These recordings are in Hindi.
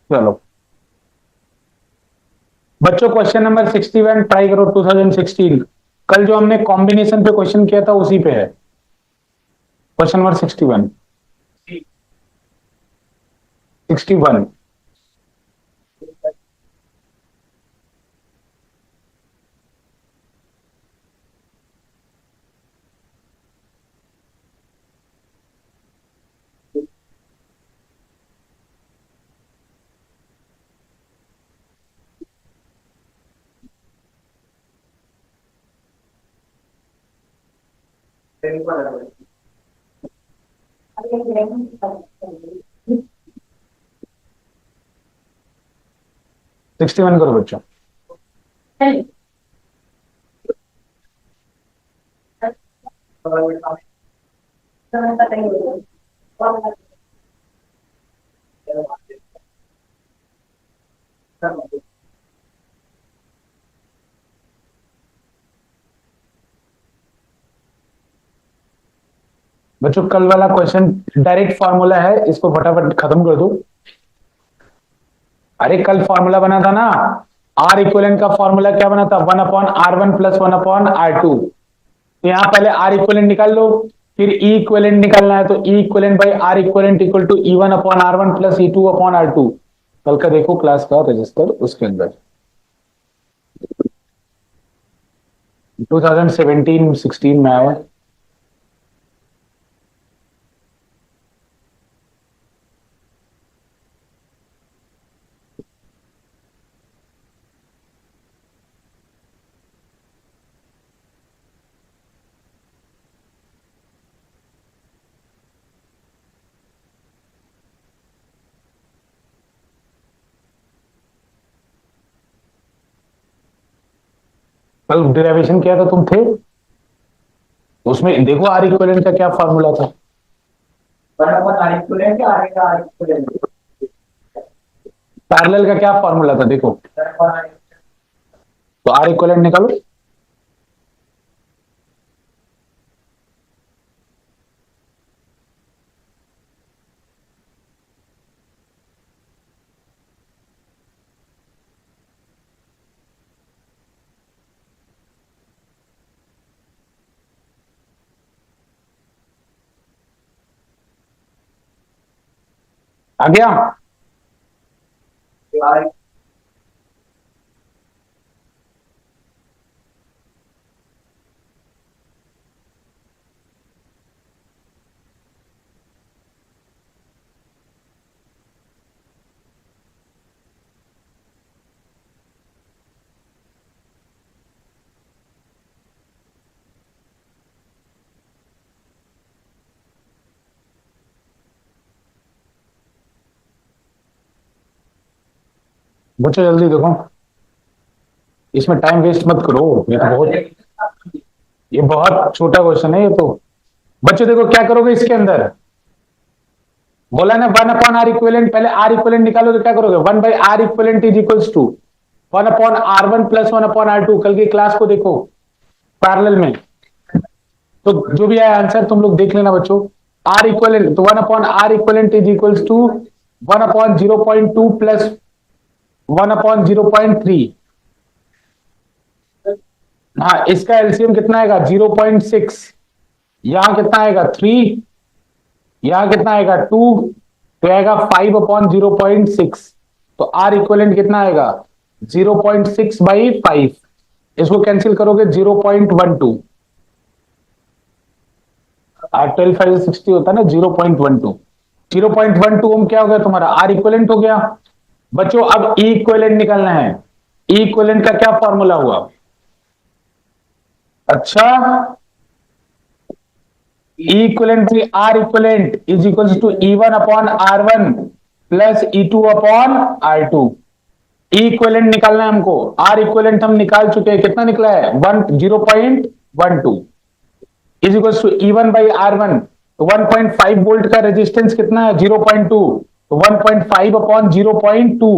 चलो बच्चों, क्वेश्चन नंबर 61 ट्राई करो 2016। कल जो हमने कॉम्बिनेशन पे क्वेश्चन किया था उसी पे है क्वेश्चन नंबर 61। 61। सिक्सटी वन करो बच्चों। बच्चों कल वाला क्वेश्चन डायरेक्ट फॉर्मूला है, इसको फटाफट खत्म कर दो। अरे कल फॉर्मूला बना था ना, आर इक्वलेंट का फॉर्मूला क्या बना था? 1/r1 plus 1/r2। तो यहां पहले आर इक्वलेंट निकाल लो, फिर ई इक्वलेंट निकालना है, तो E equivalent by R equivalent equal to E1/r1 plus E2/r2। कल का देखो क्लास का रजिस्टर, उसके अंदर 2017-16 में आया। कल डेरिवेशन किया था, तुम थे उसमें? देखो आर इक्वलेंट का क्या फॉर्मूला था। पैरेलल का क्या फॉर्मूला था देखो, तो आर इक्वलेंट निकालो। आ गया? बच्चों जल्दी देखो, इसमें टाइम वेस्ट मत करो। ये बहुत छोटा क्वेश्चन है ये तो। बच्चों देखो क्या करोगे इसके अंदर, बोला ना 1/r इक्वलेंट, पहले आर इक्वलेंट निकालो तो क्या करोगे? 1/r equivalent is equals to 1/r1 plus 1/r2। कल की क्लास को देखो पैरेलल में, तो जो भी आया आंसर तुम लोग देख लेना बच्चों। आर इक्वलेंट तो 1/r equivalent is equals to 1/0.2 plus 1/0.3। हाँ, इसका एलसीएम कितना आएगा? 0.6। यहां कितना आएगा? 3। यहां कितना आएगा? 2। तो आएगा 5/0.6। तो आर इक्वलेंट कितना आएगा? 0.6/5। इसको कैंसिल करोगे 0.12। 12×5 = 60 होता है ना, 0.12। 0.12 ओम क्या हो गया तुम्हारा? आर इक्वलेंट हो गया। बच्चों अब ई इक्वलेंट निकालना है। ई इक्वलेंट का क्या फॉर्मूला हुआ? अच्छा, E equivalent by R equivalent is equals to E1/R1 plus E2/R2। E equivalent निकालना है हमको। R equivalent हम निकाल चुके हैं, कितना निकला है? 0.12 इज इक्वल्स टू E1/R1। तो 1.5 वोल्ट का रेजिस्टेंस कितना है? 0.2। तो 1.5/0.2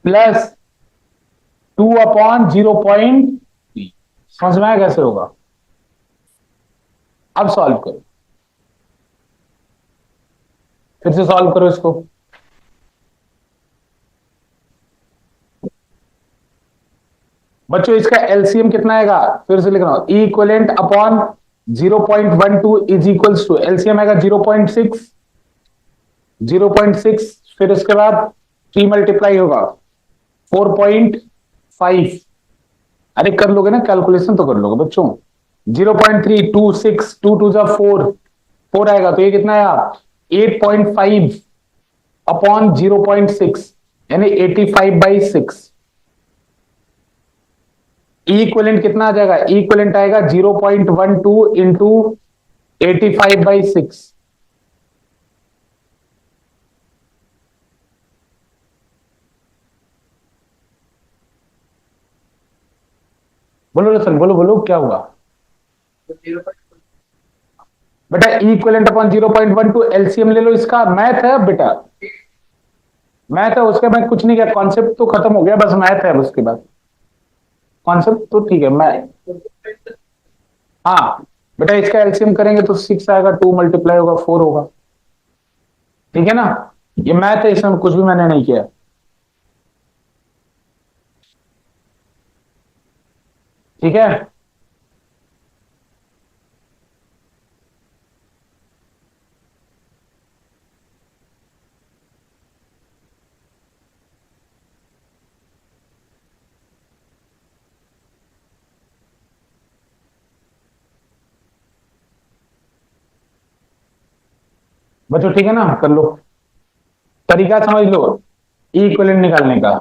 प्लस 2/0.3। समझ में आया कैसे होगा? अब सॉल्व करो, फिर से सॉल्व करो इसको। बच्चों इसका एलसीएम कितना आएगा, फिर से लिख रहा हूं, E equivalent upon 0.12 is equals to, LCM आएगा 0.6, 0.6, फिर उसके बाद 3 मल्टीप्लाई होगा 4.5। अरे कर लोगे ना कैलकुलेशन, तो कर लोगे बच्चों। 0.326, 2 2 जा 4, 4 आएगा, तो ये कितना आया 8.5 अपॉन 0.6 यानी 85/6। इक्विवेलेंट कितना आ जाएगा, इक्विवेलेंट आएगा 0.12 इंटू 85/6। बोलो रोशन, बोलो बोलो क्या हुआ बेटा, इक्विवेलेंट अपॉन 0.12, एलसीएम ले लो इसका। मैथ है बेटा, मैथ है, उसके बाद कुछ नहीं किया, कॉन्सेप्ट तो खत्म हो गया, बस मैथ है उसके बाद। कॉन्सेप्ट तो ठीक है, मैं हाँ बेटा, इसका एलसीएम करेंगे तो 6 आएगा, 2 मल्टीप्लाई होगा 4 होगा, ठीक है ना। ये मैथ है, इसमें कुछ भी मैंने नहीं किया। ठीक है, बच्चों ठीक है ना, कर लो, तरीका समझ लो इक्विवेलेंट निकालने का।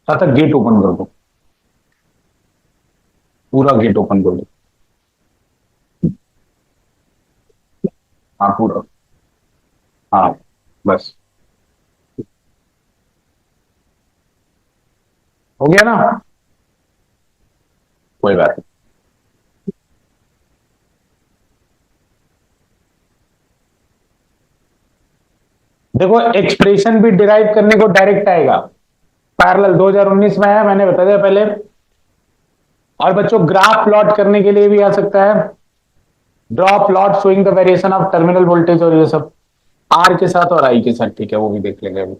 साथ साथ गेट ओपन कर दो, पूरा गेट ओपन कर दो। हाँ पूरा, हाँ बस, हो गया ना, कोई बात नहीं। देखो एक्सप्रेशन भी डिराइव करने को डायरेक्ट आएगा, पैरेलल 2019 में है, मैंने बता दिया पहले। और बच्चों ग्राफ प्लॉट करने के लिए भी आ सकता है, draw plot showing the variation of terminal voltage, और ये सब आर के साथ और आई के साथ, ठीक है, वो भी देख लेंगे अभी।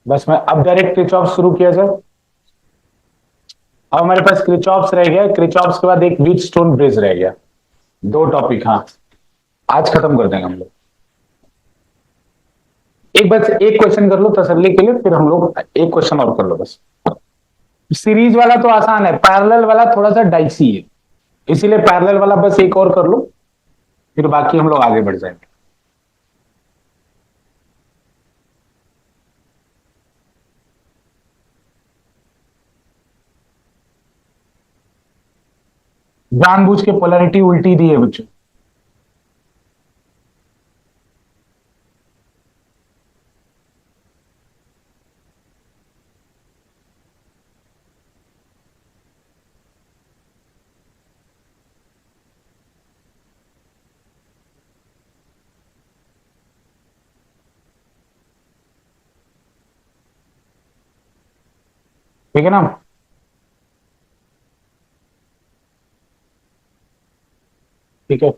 बस मैं अब डायरेक्ट क्रिचॉफ शुरू किया जाए। अब हमारे पास क्रिचॉफ्स रह गया, क्रिचॉफ्स के बाद एक व्हीटस्टोन ब्रिज रह गया, 2 टॉपिक, हाँ आज खत्म कर देंगे हम लोग। एक बस एक क्वेश्चन कर लो तसल्ली के लिए, फिर हम लोग एक क्वेश्चन और कर लो बस। सीरीज वाला तो आसान है, पैरेलल वाला थोड़ा सा डाइसी है, इसीलिए पैरेलल वाला बस एक और कर लो, फिर बाकी हम लोग आगे बढ़ जाएंगे। जानबूझ के पोलैरिटी उल्टी दी है बच्चों। ठीक है ना, ठीक है।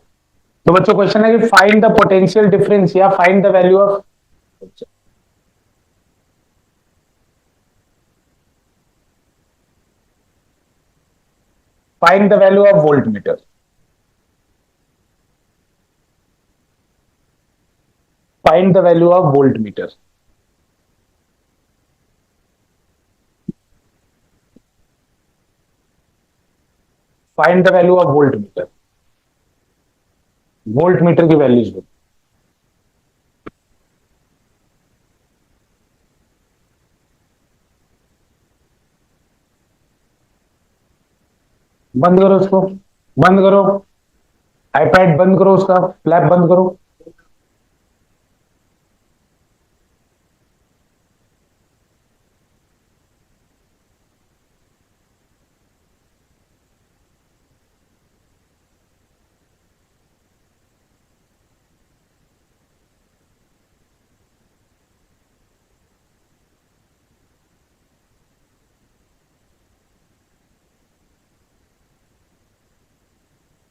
तो बच्चों क्वेश्चन है कि फाइंड द पोटेंशियल डिफरेंस या find the value of, find the value of volt meter. Find the value of volt meter. Find the value of volt meter, volt meter की वैल्यूज दो। बंद करो उसको, बंद करो, आईपैड बंद करो, उसका फ्लैप बंद करो।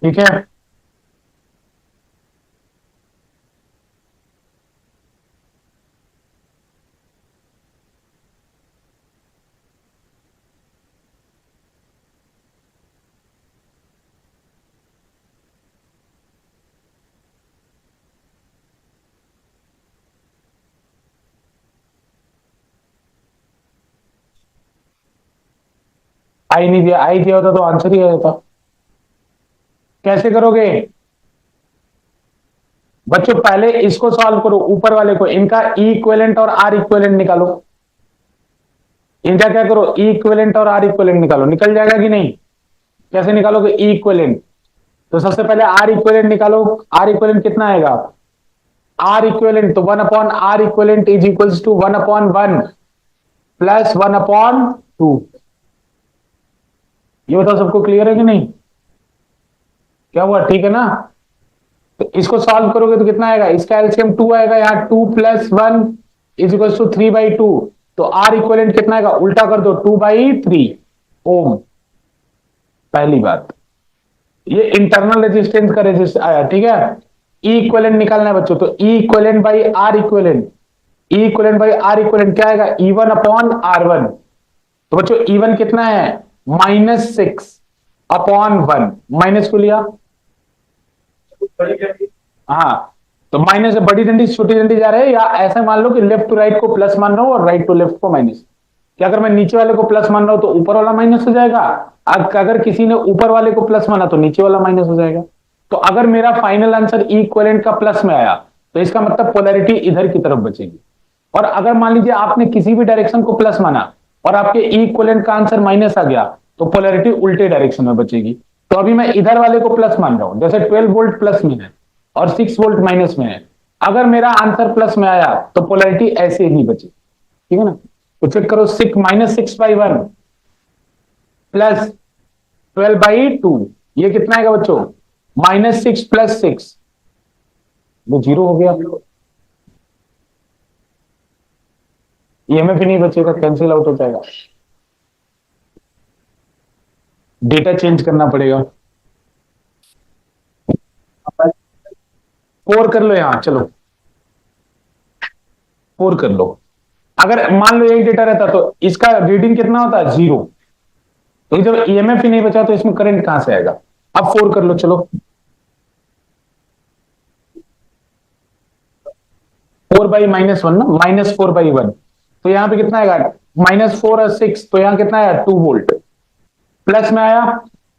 ठीक है, आई नहीं दिया, आई दिया होता तो आंसर ही आ जाता। कैसे करोगे बच्चों? पहले इसको सॉल्व करो, ऊपर वाले को, इनका ई इक्विवेलेंट और आर इक्विवेलेंट निकालो। इनका क्या करो, ई इक्विवेलेंट और आर इक्विवेलेंट निकालो, निकल जाएगा कि नहीं? कैसे निकालोगे ई इक्विवेलेंट? तो सबसे पहले आर इक्विवेलेंट निकालो। आर इक्विवेलेंट कितना आएगा? आर इक्विवेलेंट तो 1/R equivalent is equals to 1/1 plus 1/2। ये बताओ सबको क्लियर है कि नहीं? क्या हुआ, ठीक है ना? तो इसको सॉल्व करोगे तो कितना आएगा? इसका एलसीएम 2 आएगा, यहाँ 2 + 1 इज इक्वल टू 3/2। तो आर इक्विवेलेंट कितना आएगा? उल्टा कर दो, 2/3 ओम। पहली बात, ये इंटरनल रेजिस्टेंस का रेजिस्टेंस आया, ठीक है। ई इक्विवेलेंट निकालना है बच्चों, तो E equivalent by R equivalent, E equivalent by R equivalent क्या आएगा? E1/R1। तो बच्चों E1 कितना है? -6/1। माइनस को लिया, हाँ, तो माइनस से बड़ी डंडी छोटी डंडी जा रहे हैं, या ऐसा मान लो कि लेफ्ट टू राइट को प्लस मान रहा हूं और राइट टू लेफ्ट को माइनस। क्या अगर मैं नीचे वाले को प्लस मान रहा हूं तो ऊपर वाला माइनस हो जाएगा, अगर किसी ने ऊपर वाले को प्लस माना तो नीचे वाला माइनस हो जाएगा। तो अगर मेरा फाइनल आंसर ई इक्विवेलेंट का प्लस में आया तो इसका मतलब पोलैरिटी इधर की तरफ बचेगी। और अगर मान लीजिए आपने किसी भी डायरेक्शन को प्लस माना और आपके ई इक्विवेलेंट का आंसर माइनस आ गया तो पोलैरिटी उल्टे डायरेक्शन में बचेगी। तो अभी मैं इधर वाले को प्लस मान रहा हूं, जैसे 12 वोल्ट प्लस में है और 6 वोल्ट माइनस में है। अगर मेरा आंसर प्लस में आया तो पोलैरिटी ऐसे ही बची, ठीक है ना? तो चेक करो, -6/1 प्लस 12/2, ये कितना आएगा बच्चों? -6 + 6, वो 0 हो गया। ईएमएफ ही नहीं बचेगा, कैंसिल आउट हो जाएगा, डेटा चेंज करना पड़ेगा। 4 कर लो यहां, चलो 4 कर लो। अगर मान लो यही डेटा रहता तो इसका रीडिंग कितना होता? 0। तो जब ईएमएफ ही नहीं बचा तो इसमें करंट कहां से आएगा? अब 4 कर लो, चलो 4/-1 ना, -4/1। तो यहां पे कितना आएगा? -4 और 6, तो यहां कितना आया? 2 वोल्ट प्लस में आया।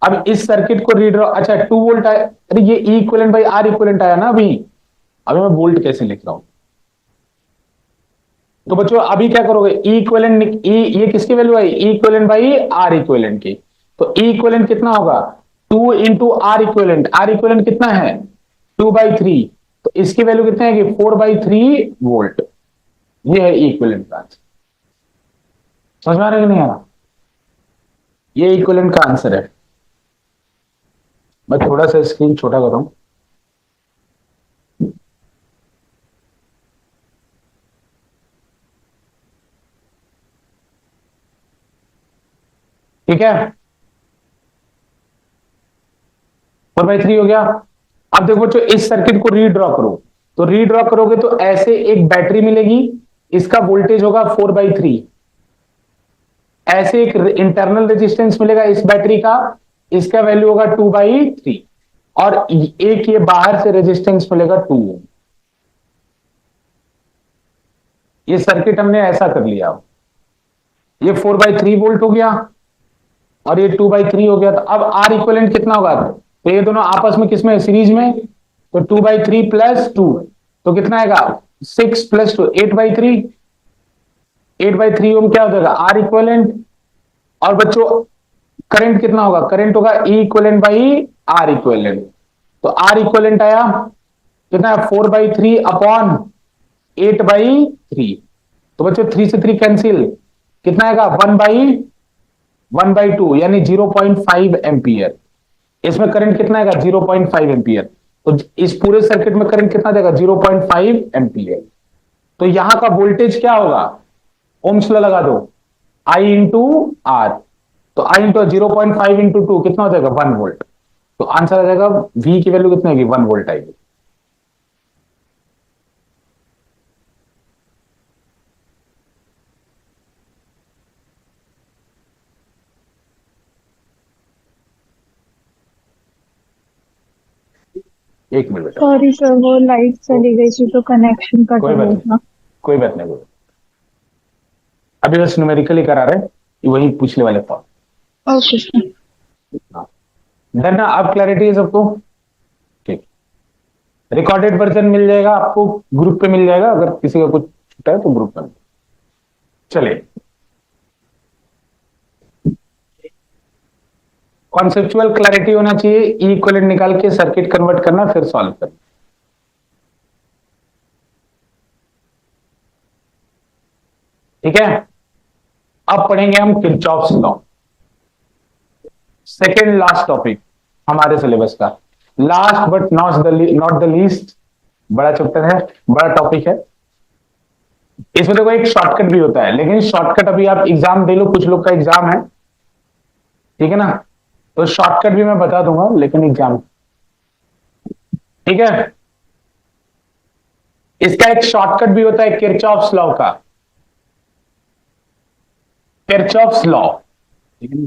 अब इस सर्किट को रीड, अच्छा 2 वोल्ट आया, अरे ये ई इक्विवेलेंट बाई आर इक्विवेलेंट आया ना अभी। अभी मैं वोल्ट कैसे लिख रहा हूं? तो बच्चों अभी क्या करोगे? ई इक्विवेलेंट, ई ये किसकी वैल्यू आई? E equivalent by R equivalent की। तो ई इक्विवेलेंट कितना होगा? 2 × आर इक्विवेलेंट। आर इक्विवेलेंट कितना है? 2/3। तो इसकी वैल्यू कितनी है? 4/3 वोल्ट। ये है ई इक्विवेलेंट का आंसर। समझ में आ रहा है कि नहीं आ रहा? ये इक्विवेलेंट का आंसर है। मैं थोड़ा सा स्क्रीन छोटा कर रहा हूं। ठीक है, 4/3 हो गया। अब देखो बच्चों, इस सर्किट को रीड्रॉ करो। तो रीड्रॉ करोगे तो ऐसे एक बैटरी मिलेगी, इसका वोल्टेज होगा 4/3। ऐसे एक इंटरनल रेजिस्टेंस मिलेगा इस बैटरी का, इसका वैल्यू होगा 2/3। और एक ये बाहर से रेजिस्टेंस मिलेगा 2 ओम। ये सर्किट हमने ऐसा कर लिया, ये 4/3 वोल्ट हो गया और ये 2/3 हो गया। तो अब आर इक्विवेलेंट कितना होगा? तो ये दोनों आपस में किसमें? सीरीज में। तो 2/3 + 2 तो कितना आएगा? 6 + 2 8/3। 8/3 ओम क्या हो जाएगा? R equivalent. और बच्चों करंट कितना होगा? करंट होगा E equivalent by R equivalent. तो आर इक्विवेलेंट आया कितना? 4/3/8/3। तो बच्चों 3 से 3 कैंसिल, कितना आएगा? 1/2 यानी 0.5 एम्पियर। इसमें करंट कितना आएगा? 0.5 एम्पियर। तो इस पूरे सर्किट में करंट कितना देगा? 0.5 एम्पियर। तो यहां का वोल्टेज क्या होगा? ओम्स लॉ लगा दो, I × R। तो I × 0.5 × 2 कितना हो जाएगा? 1 वोल्ट। तो आंसर आ जाएगा, V की वैल्यू कितनी होगी? 1 वोल्ट आएगी। एक मिनट बेटा, सॉरी सर, वो लाइट चली गई थी तो कनेक्शन कट कोई बात गया नहीं, था। कोई बात नहीं। अभी बस न्यूमेरिकली करा रहे, वही पूछने वाले फॉर्म। Okay, sir. डन है, अब क्लैरिटी है सबको? ठीक। रिकॉर्डेड वर्जन मिल जाएगा आपको, ग्रुप पे मिल जाएगा, अगर किसी का कुछ छूटा है तो ग्रुप में। चलिए, कॉन्सेप्चुअल क्लैरिटी होना चाहिए, ई इक्विवेलेंट निकाल के सर्किट कन्वर्ट करना, फिर सॉल्व करना। ठीक है, अब पढ़ेंगे हम Kirchhoff's law, second last topic हमारे सिलेबस का, last but not the least. बड़ा चैप्टर है, बड़ा टॉपिक है। इसमें देखो एक शॉर्टकट भी होता है, लेकिन शॉर्टकट अभी आप एग्जाम दे लो, कुछ लोग का एग्जाम है, ठीक है ना, तो शॉर्टकट भी मैं बता दूंगा, लेकिन एग्जाम, ठीक है। इसका एक शॉर्टकट भी होता है किरचॉफ्स लॉ का, किरचॉफ्स लॉ, ठीक है।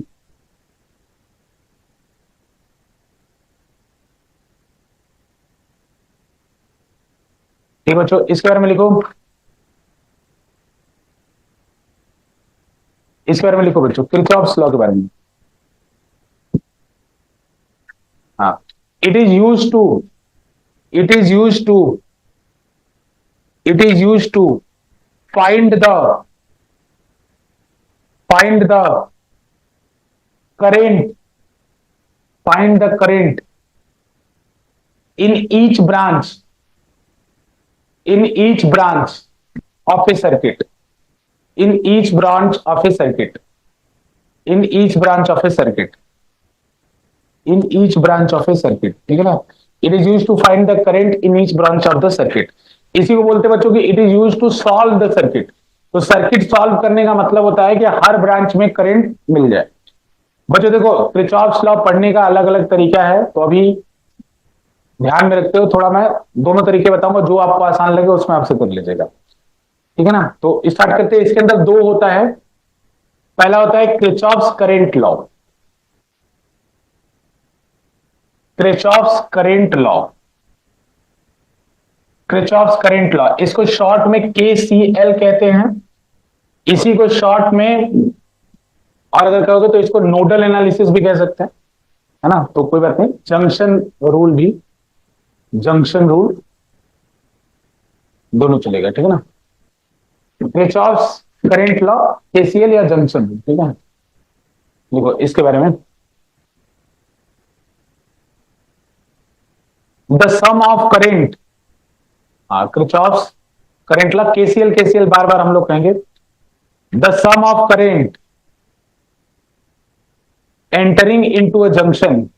ठीक बच्चों, इसके बारे में लिखो, इसके बारे में लिखो बच्चों, किरचॉफ्स लॉ के बारे में। हाँ, it is use to it is use to it is use to find the find the current find the current in each branch of a circuit in each branch of a circuit in each branch of a circuit in each branch of a circuit, ठीक है ना। it is used to find the current in each branch of the circuit, इसी को बोलते हैं बच्चों कि it is used to solve the circuit। तो सर्किट सॉल्व करने का मतलब होता है कि हर ब्रांच में करंट मिल जाए। बच्चों देखो, किरचॉफ्स लॉ पढ़ने का अलग अलग तरीका है, तो अभी ध्यान में रखते हो, थोड़ा मैं दोनों तरीके बताऊंगा, जो आपको आसान लगे उसमें आपसे कर लीजिएगा, ठीक है ना। तो स्टार्ट करते हैं, इसके अंदर दो होता है। पहला होता है Kirchhoff's current law, Kirchhoff's current law, Kirchhoff's current law, इसको शॉर्ट में KCL कहते हैं, इसी को शॉर्ट में, और अगर कहोगे तो इसको नोडल एनालिसिस भी कह सकते हैं, है ना, तो कोई बात नहीं, जंक्शन रूल भी, जंक्शन रूल दोनों चलेगा, ठीक है ना। किरचॉफ्स करंट लॉ, KCL या जंक्शन रूल, ठीक है। देखो इसके बारे में, the sum of current, Kirchhoff's current law, KCL बार बार हम लोग कहेंगे, the sum of current entering into a junction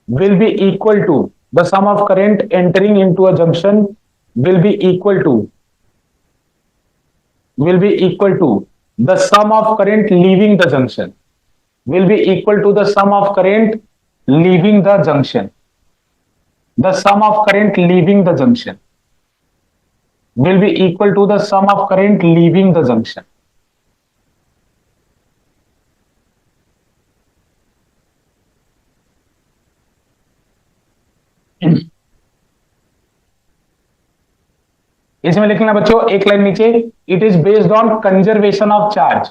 will be equal to, the sum of current entering into a junction will be equal to the sum of current leaving the junction, will be equal to the sum of current leaving the junction, the sum of current leaving the junction will be equal to the sum of current leaving the junction। इसमें लिखना बच्चों एक लाइन नीचे, it is based on conservation of charge,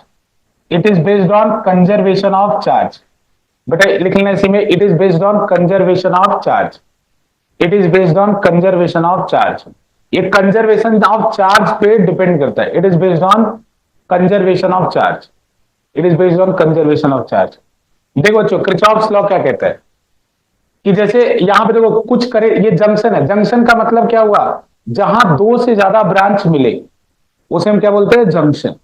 it is based on conservation of charge. बेटा लिख लेना इसी में, it is based on conservation of charge, it is based on conservation of charge. ये कंजर्वेशन ऑफ चार्ज पे डिपेंड करता है, it is based on conservation of charge, it is based on conservation of charge. देखो बच्चों, किरचॉफ्स लॉ क्या कहता है कि जैसे यहां पे देखो कुछ करे, ये जंक्शन है, जंक्शन का मतलब क्या हुआ, जहां दो से ज्यादा ब्रांच मिले उसे हम क्या बोलते हैं, जंक्शन।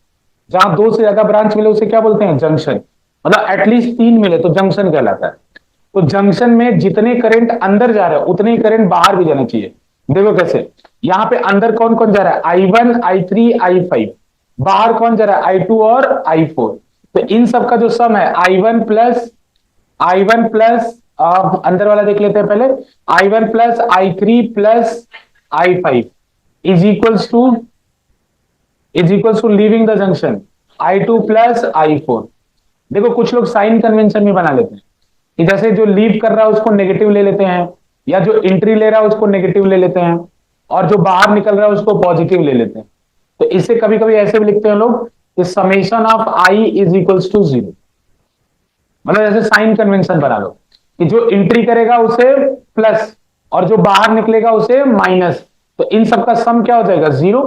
जहां दो से ज्यादा ब्रांच मिले उसे क्या बोलते हैं, जंक्शन। मतलब एटलीस्ट 3 मिले तो जंक्शन कहलाता है। तो जंक्शन में जितने करंट अंदर जा रहे हैं उतने ही करंट बाहर भी जाना चाहिए। देखो कैसे, यहां पे अंदर कौन कौन जा रहा है, I1 I3 I5, बाहर कौन जा रहा है, I2 और I4। तो इन सब का जो सम है I1 प्लस अंदर वाला देख लेते हैं पहले, I1 plus I3 plus I5 is equals to leaving the junction I2 plus I4। देखो कुछ लोग साइन कन्वेंशन भी बना लेते हैं कि जैसे जो लीव कर रहा है उसको नेगेटिव ले लेते हैं, या जो एंट्री ले रहा है उसको नेगेटिव ले लेते हैं, और जो बाहर निकल रहा है उसको पॉजिटिव ले लेते हैं। तो इसे कभी कभी ऐसे भी लिखते हैं लोग कि summation of I is equals to 0। मतलब जैसे साइन कन्वेंशन बना लो कि जो एंट्री करेगा उसे प्लस और जो बाहर निकलेगा उसे माइनस, तो इन सबका सम क्या हो जाएगा 0,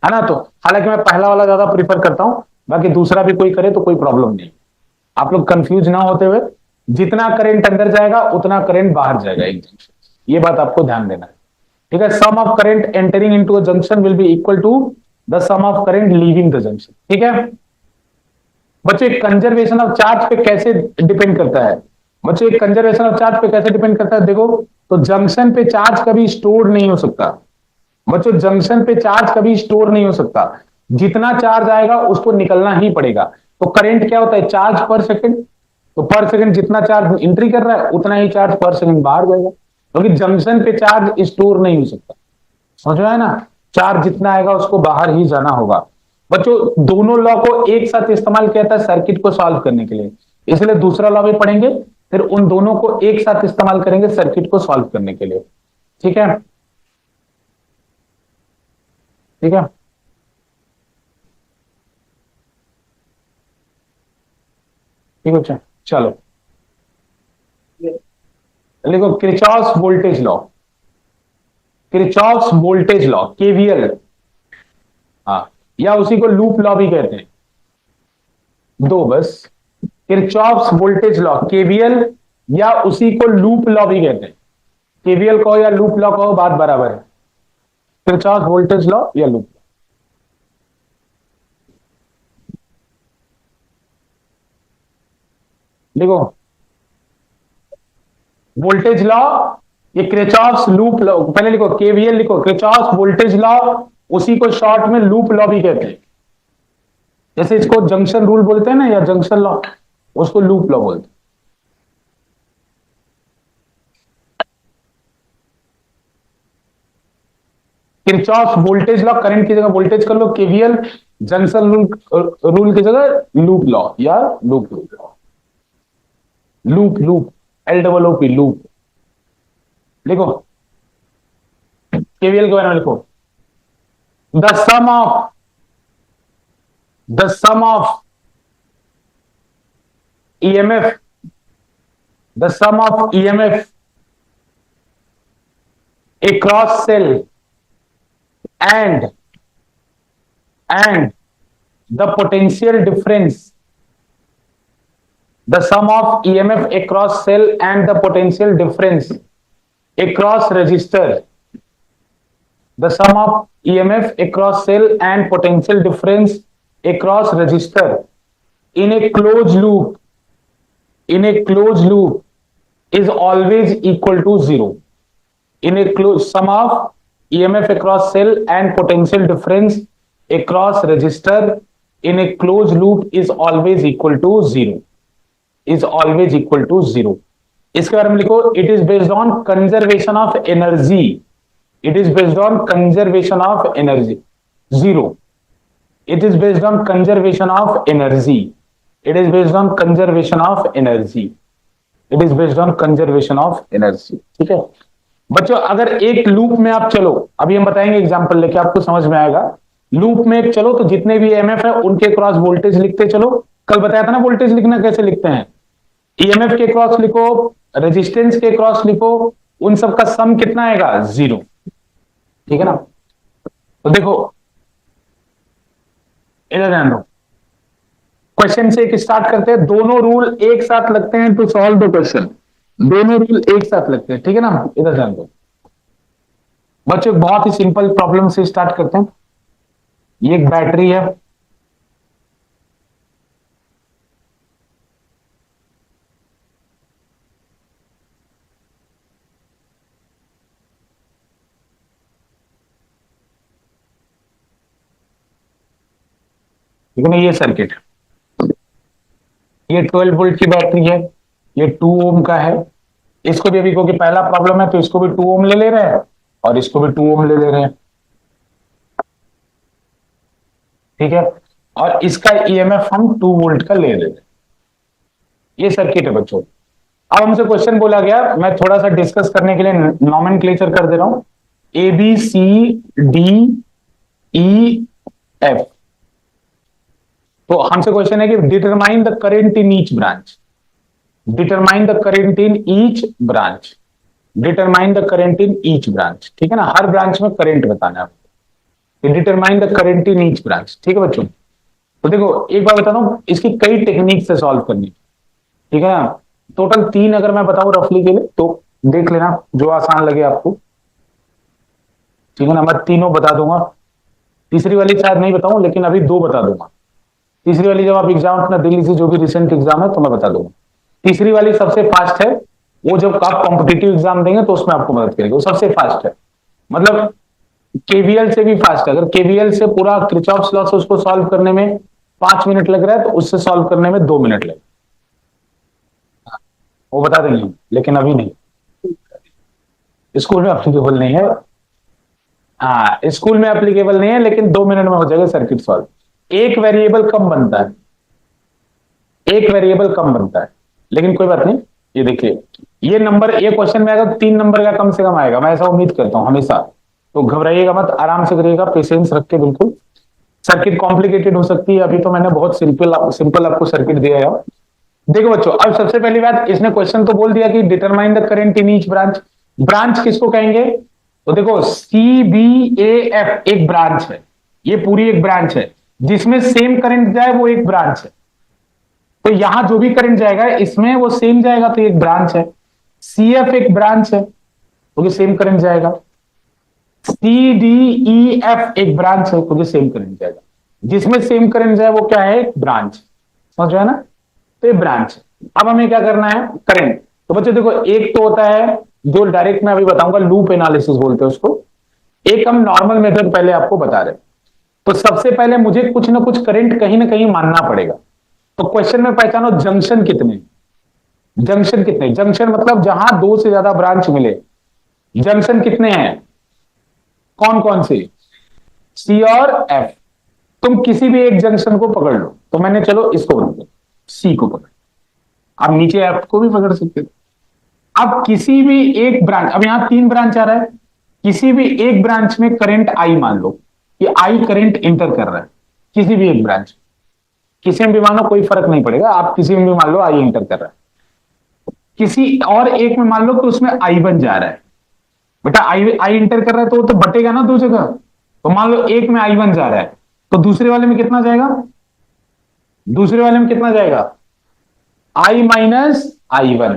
है ना। तो हालांकि मैं पहला वाला ज्यादा प्रीफर करता हूं, बाकी दूसरा भी कोई करे तो कोई प्रॉब्लम नहीं। आप लोग कंफ्यूज ना होते हुए, जितना करंट अंदर जाएगा उतना करंट बाहर जाएगा एक जंक्शन, ये बात आपको ध्यान देना है, ठीक है। Sum of current entering into a junction will be equal to the sum of current leaving the junction, ठीक है। बच्चों कंजर्वेशन ऑफ चार्ज पे कैसे डिपेंड करता है? बच्चों कंजर्वेशन ऑफ चार्ज पे कैसे डिपेंड करता है? देखो, तो जंक्शन पे चार्ज कभी स्टोर नहीं हो सकता। बच्चों जंक्शन पे चार्ज कभी स्टोर नहीं हो सकता, जितना चार्ज आएगा उसको निकलना ही पड़ेगा। तो करंट क्या होता है? चार्ज पर सेकंड। तो पर सेकंड जितना चार्ज एंट्री कर रहा है उतना ही चार्ज पर सेकंड बाहर जाएगा, क्योंकि जंक्शन पे चार्ज स्टोर नहीं हो सकता। समझ में आया ना? चार्ज जितना आएगा उसको बाहर ही जाना होगा। बच्चों दोनों लॉ को एक साथ इस्तेमाल किया था सर्किट को सॉल्व करने के लिए, इसलिए दूसरा लॉ भी पढ़ेंगे, फिर उन दोनों को एक साथ इस्तेमाल करेंगे सर्किट को सॉल्व करने के लिए, ठीक है। ठीक है, ठीक है, चलो लिखो Kirchhoff's voltage law, Kirchhoff's voltage law KVL, हाँ, या उसी को लूप लॉ भी कहते हैं, दो बस। किरचॉफ्स वोल्टेज लॉ केवीएल या उसी को लूप लॉ भी कहते हैं। केवीएल कहो या लूप लॉ कहो, बात बराबर है। किरचॉफ्स वोल्टेज लॉ या लूप लॉ। लिखो वोल्टेज लॉ, ये किरचॉफ्स लूप लॉ, पहले लिखो केवीएल, लिखो किरचॉफ्स वोल्टेज लॉ, उसी को शॉर्ट में लूप लॉ भी कहते हैं। जैसे इसको जंक्शन रूल बोलते हैं ना, या जंक्शन लॉ, उसको लूप लॉ बोलते हैं। किरचॉफ वोल्टेज लॉ, करंट की जगह वोल्टेज कर लो, केवीएल जंक्शन रूल की जगह लूप लॉ या loop law, loop loop LOOP loop. लिखो केवीएल के बारे में लिखो, the sum of EMF, the sum of EMF across cell and the potential difference, the sum of EMF across cell and the potential difference across resistor, the sum of EMF across cell and potential difference across resistor in a closed loop is always equal to 0. In a closed sum of EMF across cell and potential difference across resistor in a closed loop is always equal to 0. Is always equal to 0. इसके बारे में लिखो, it is based on conservation of energy. It is based on conservation of energy. 0. It is based on conservation of energy. It is based on conservation of energy. It is based on conservation of energy. ठीक है बच्चों, अगर एक लूप में आप चलो, अभी हम बताएंगे एग्जांपल लेके, आपको समझ में आएगा। लूप में एक चलो तो जितने भी EMF है उनके क्रॉस वोल्टेज लिखते चलो। कल बताया था ना वोल्टेज लिखना कैसे लिखते हैं, EMF के क्रॉस लिखो, रेजिस्टेंस के क्रॉस लिखो, उन सबका सम कितना आएगा 0, ठीक है ना। तो देखो इधर ध्यान दो, क्वेश्चन से एक स्टार्ट करते हैं, दोनों रूल एक साथ लगते हैं टू सॉल्व द क्वेश्चन, दोनों रूल एक साथ लगते हैं, ठीक है ना। इधर ध्यान दो बच्चों, बहुत ही सिंपल प्रॉब्लम से स्टार्ट करते हैं। ये एक बैटरी है, ठीक है ना, ये सर्किट, ये 12 वोल्ट की बैटरी है, ये 2 ओम का है। इसको भी अभी क्योंकि पहला प्रॉब्लम है तो इसको भी 2 ओम ले रहे हैं और इसको भी 2 ओम ले रहे हैं, ठीक है। और इसका EMF हम 2 वोल्ट का ले रहे हैं। ये सर्किट है बच्चों। अब हमसे क्वेश्चन बोला गया, मैं थोड़ा सा डिस्कस करने के लिए नॉमेनक्लेचर कर दे रहा हूं, ABCDEF, तो हमसे क्वेश्चन है कि determine the current in each branch, determine the current in each branch, determine the current in each branch, ठीक है ना, हर ब्रांच में करंट बताना है आपको, determine the current in each branch, ठीक है बच्चों। तो देखो एक बार बता दूं, इसकी कई टेक्निक से सॉल्व करनी, ठीक है ना, टोटल 3 अगर मैं बताऊं रफली के लिए तो देख लेना जो आसान लगे आपको, ठीक है ना, मैं तीनों बता दूंगा, तीसरी वाली शायद नहीं बताऊं लेकिन अभी 2 बता दूंगा, तीसरी वाली जब आप एग्जाम अपना दिल्ली से जो भी रिसेंट एग्जाम है तो मैं बता दूंगा, तीसरी वाली सबसे फास्ट है, वो जब आप कॉम्पिटिटिव एग्जाम देंगे तो उसमें आपको मदद करेगी, वो सबसे फास्ट है, मतलब केवीएल से भी फास्ट है, अगर केवीएल से पूरा किरचॉफ्स लॉ से उसको सॉल्व करने में 5 मिनट लग रहा है तो उससे सॉल्व करने में 2 मिनट लगे, वो बता देंगे लेकिन अभी नहीं, स्कूल में अप्लीकेबल नहीं है, हाँ स्कूल में एप्लीकेबल नहीं है लेकिन 2 मिनट में हो जाएगा सर्किट सॉल्व, एक वेरिएबल कम बनता है, एक वेरिएबल कम बनता है, लेकिन कोई बात नहीं, ये देखिए ये नंबर, ये क्वेश्चन में अगर 3 नंबर का कम से कम आएगा, मैं ऐसा उम्मीद करता हूं हमेशा, तो घबराइएगा मत, आराम से करिएगा, पेशेंस रख के बिल्कुल, सर्किट कॉम्प्लिकेटेड हो सकती है, अभी तो मैंने बहुत सिंपल आपको सर्किट दिया है। देखो बच्चों, अब सबसे पहली बात, इसने क्वेश्चन तो बोल दिया कि determine the current in each branch, branch किसको कहेंगे, तो देखो CBAF एक ब्रांच है, ये पूरी एक ब्रांच है, जिसमें सेम करंट जाए वो एक ब्रांच है, तो यहां जो भी करंट जाएगा इसमें वो सेम जाएगा तो एक ब्रांच है, CF एक ब्रांच है क्योंकि सेम करंट जाएगा, CDEF एक ब्रांच है क्योंकि सेम करंट जाएगा, जिसमें सेम करंट जाए वो क्या है, ब्रांच, समझ रहे ना, तो ये ब्रांच। अब हमें क्या करना है, करंट, तो बच्चों देखो एक तो होता है जो डायरेक्ट मैं अभी बताऊंगा लूप एनालिसिस बोलते हैं उसको, एक हम नॉर्मल मेथड पहले आपको बता रहे, तो सबसे पहले मुझे कुछ ना कुछ करंट कहीं ना कहीं मानना पड़ेगा, तो क्वेश्चन में पहचानो जंक्शन कितने, जंक्शन कितने, जंक्शन मतलब जहां 2 से ज्यादा ब्रांच मिले, जंक्शन कितने हैं, कौन कौन से, C और F, तुम किसी भी एक जंक्शन को पकड़ लो, तो मैंने चलो इसको बना दिया, C को पकड़, आप नीचे F को भी पकड़ सकते हो, अब किसी भी एक ब्रांच, अब यहां 3 ब्रांच आ रहा है, किसी भी एक ब्रांच में करंट I मान लो कि I करंट इंटर कर रहा है, किसी भी एक ब्रांच, किसी में भी मानो कोई फर्क नहीं पड़ेगा, आप किसी में भी मान लो I इंटर कर रहा है, किसी और एक में मान लो कि उसमें I1 जा रहा है, बेटा आई इंटर कर रहा है तो वो तो बटेगा ना 2 जगह, तो मान लो एक में I1 जा रहा है तो दूसरे वाले में कितना जाएगा, दूसरे वाले में कितना जाएगा, I माइनस I1,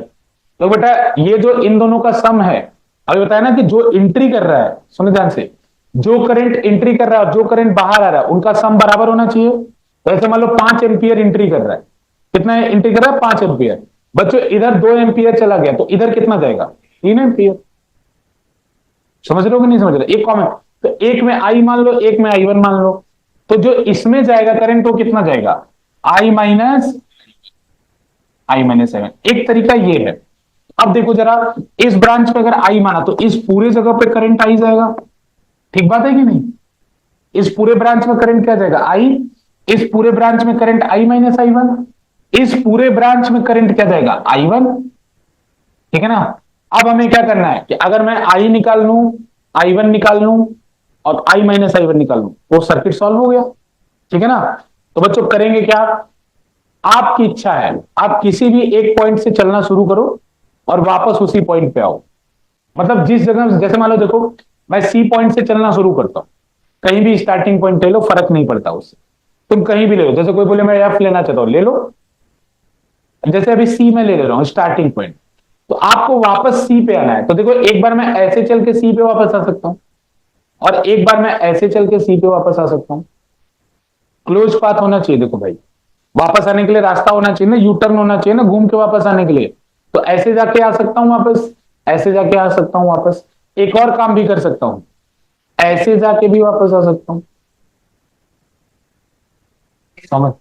तो बेटा ये जो इन दोनों का सम है, अभी बताया ना कि जो एंट्री कर रहा है, सुनो ध्यान से, जो करंट एंट्री कर रहा है जो करंट बाहर आ रहा है उनका सम बराबर होना चाहिए, तो ऐसे मान लो 5 एम्पियर एंट्री कर रहा है, कितना एंट्री कर रहा है, 5 एम्पियर, बच्चों इधर 2 एम्पियर चला गया तो इधर कितना जाएगा, 3 एम्पियर, समझ रहे हो कि नहीं समझ रहे, एक कॉमन, तो एक में I मान लो एक में I1 मान लो, तो जो इसमें जाएगा करंट वो कितना जाएगा, I माइनस I-7, एक तरीका ये है। अब देखो जरा, इस ब्रांच पे अगर I माना तो इस पूरे जगह पे करंट I जाएगा, ठीक बात है कि नहीं, इस पूरे ब्रांच में करंट क्या जाएगा, I, इस पूरे ब्रांच में करंट I माइनस I1, इस पूरे ब्रांच में करंट क्या जाएगा, I1, ठीक है ना। अब हमें क्या करना है कि अगर मैं I निकाल लूं, I1 निकाल लूं और I माइनस I1 निकाल लूं तो सर्किट सॉल्व हो गया, ठीक है ना। तो बच्चों करेंगे क्या, आपकी इच्छा है, आप किसी भी एक पॉइंट से चलना शुरू करो और वापस उसी पॉइंट पे आओ, मतलब जिस जगह, जैसे मान लो देखो मैं C पॉइंट से चलना शुरू करता हूं, कहीं भी स्टार्टिंग पॉइंट ले लो, फर्क नहीं पड़ता उससे, तुम कहीं भी ले लो, जैसे कोई बोले मैं F लेना चाहता हूं ले लो, जैसे अभी C में ले रहा हूं स्टार्टिंग पॉइंट, तो आपको वापस C पे आना है, तो देखो एक बार मैं ऐसे चल के C पे वापस आ सकता हूं और एक बार मैं ऐसे चल के C पे वापस आ सकता हूं, क्लोज पाथ होना चाहिए, देखो भाई वापस आने के लिए रास्ता होना चाहिए ना, यू टर्न होना चाहिए ना घूम के वापस आने के लिए, तो ऐसे जाके आ सकता हूं वापस, ऐसे जाके आ सकता हूं वापस, एक और काम भी कर सकता हूं, ऐसे जाके भी वापस आ सकता हूं, समझ,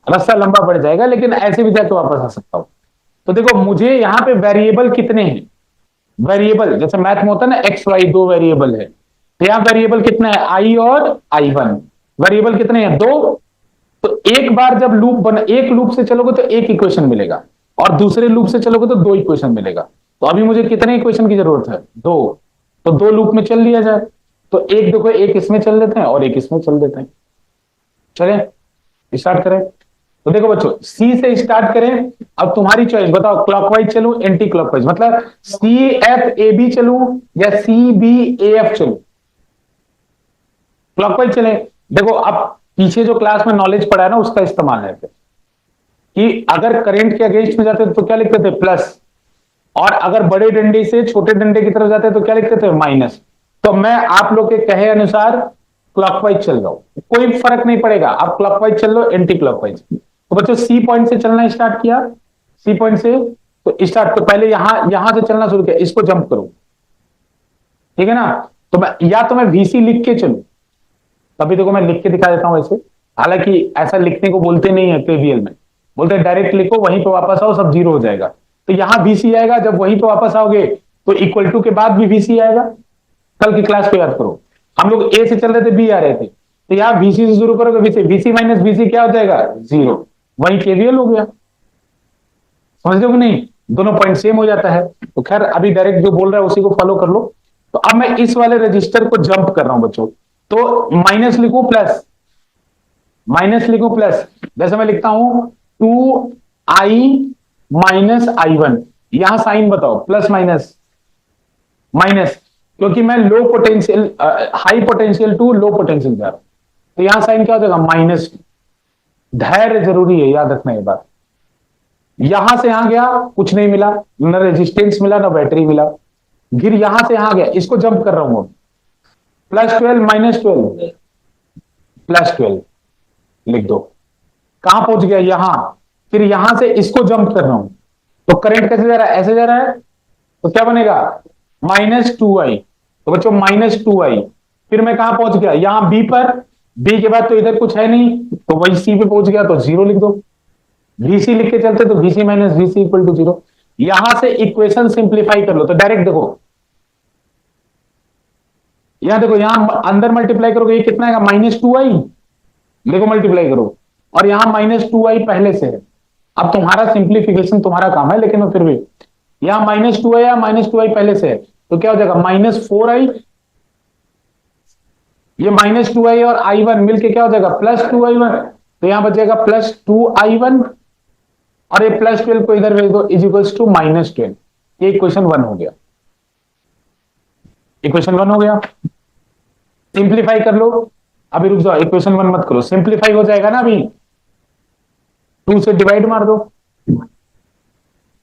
रास्ता लंबा पड़ जाएगा लेकिन ऐसे भी जाके वापस आ सकता हूं। तो देखो मुझे यहां पे वेरिएबल कितने हैं, वेरिएबल जैसे मैथ में होता है ना एक्स वाई 2 वेरिएबल है, तो यहां वेरिएबल कितना है, I और I1, वेरिएबल कितने हैं, 2, तो एक बार जब लूप बना, एक लूप से चलोगे तो एक इक्वेशन मिलेगा और दूसरे लूप से चलोगे तो 2 इक्वेशन मिलेगा, तो अभी मुझे कितने इक्वेशन की जरूरत है, 2, तो 2 लूप में चल लिया जाए, तो एक देखो एक इसमें चल देते हैं और एक इसमें चल देते हैं, चले, स्टार्ट करें। तो देखो बच्चों, सी से स्टार्ट करें। अब तुम्हारी चॉइस, बताओ क्लॉकवाइज चलूं एंटी क्लॉकवाइज, मतलब सी एफ ए बी चलूं या सी बी ए एफ चलूं? क्लॉकवाइज चले। देखो अब पीछे जो क्लास में नॉलेज पढ़ा है ना, उसका इस्तेमाल है कि अगर करंट के अगेंस्ट में जाते तो क्या लिखते थे? प्लस। और अगर बड़े डंडे से छोटे डंडे की तरफ जाते तो क्या लिखते थे? माइनस। तो मैं आप लोग के कहे अनुसार क्लॉकवाइज चल रहा हूं, कोई फर्क नहीं पड़ेगा, आप क्लॉकवाइज चल लो एंटी क्लॉकवाइज। तो बच्चों सी पॉइंट से चलना स्टार्ट किया, सी पॉइंट से तो स्टार्ट, तो पहले यहां से चलना शुरू किया, इसको जंप करो, ठीक है ना? तो मैं वीसी लिख के चलू, तभी देखो मैं लिख के दिखा देता हूं वैसे। हालांकि ऐसा लिखने को बोलते नहीं है केवीएल में, बोलते हैं डायरेक्ट लिखो, वहीं पे वापस आओ, सब जीरो हो जाएगा। तो यहां वीसी आएगा, जब वहीं पे वापस आओगे तो इक्वल टू के बाद भी वीसी आएगा। कल की क्लास को याद करो, हम लोग ए से चल रहे थे, बी आ रहे थे, तो यहां वीसी से शुरू करोगे, वीसी वीसी माइनस वीसी क्या हो जाएगा? जीरो। वही केवीएल हो गया। समझ रहे हो कि नहीं? दोनों पॉइंट सेम हो जाता है। तो खैर अभी डायरेक्ट जो बोल रहा है उसी को फॉलो कर लो। तो अब मैं इस वाले रजिस्टर को जंप कर रहा हूं बच्चों, तो माइनस लिखूं प्लस, माइनस लिखूं प्लस, जैसे मैं लिखता हूं 2i-i1, यहां साइन बताओ, प्लस माइनस माइनस, क्योंकि मैं low potential, high potential to low potential जा रहा हूं, तो यहां साइन क्या हो जाएगा? माइनस। धैर्य जरूरी है, याद रखना ये बात। यहां से यहां गया, कुछ नहीं मिला, न रेजिस्टेंस मिला ना बैटरी मिला। फिर यहां से यहां गया, इसको जंप कर रहा हूं, +12 -12 +12 लिख दो। कहां पहुंच गया? यहां। फिर यहां से इसको जंप कर रहा हूं, तो करंट कैसे जा रहा है? ऐसे जा रहा है, तो क्या बनेगा? -2i। तो बच्चों -2i, फिर मैं कहां पहुंच गया? यहां बी पर, बी के बाद तो इधर कुछ है नहीं, तो वही सी पे पहुंच गया, तो जीरो लिख दो। वीसी लिख के चलते तो VC minus VC equal to zero. यहां से इक्वेशन सिंप्लीफाई कर लो, तो डायरेक्ट देखो, यहां देखो, यहां अंदर मल्टीप्लाई करोगे, ये कितना आएगा? -2i। देखो मल्टीप्लाई करो, और यहां -2i पहले से है। अब तुम्हारा सिंप्लीफिकेशन तुम्हारा काम है, लेकिन मैं फिर भी यहां -2i या -2i पहले से है, तो क्या हो जाएगा? -4i, ये -2i और i1 मिलके क्या हो जाएगा? +2i1, तो यहां बचेगा +2i1, और ये +12 को इधर भेज दो, इज इक्वल्स टू -12। ये इक्वेशन 1 हो गया, इक्वेशन 1 हो गया। सिंप्लीफाई कर लो, अभी रुक जाओ, इक्वेशन 1 मत करो, सिंप्लीफाई हो जाएगा ना, अभी 2 से डिवाइड मार दो,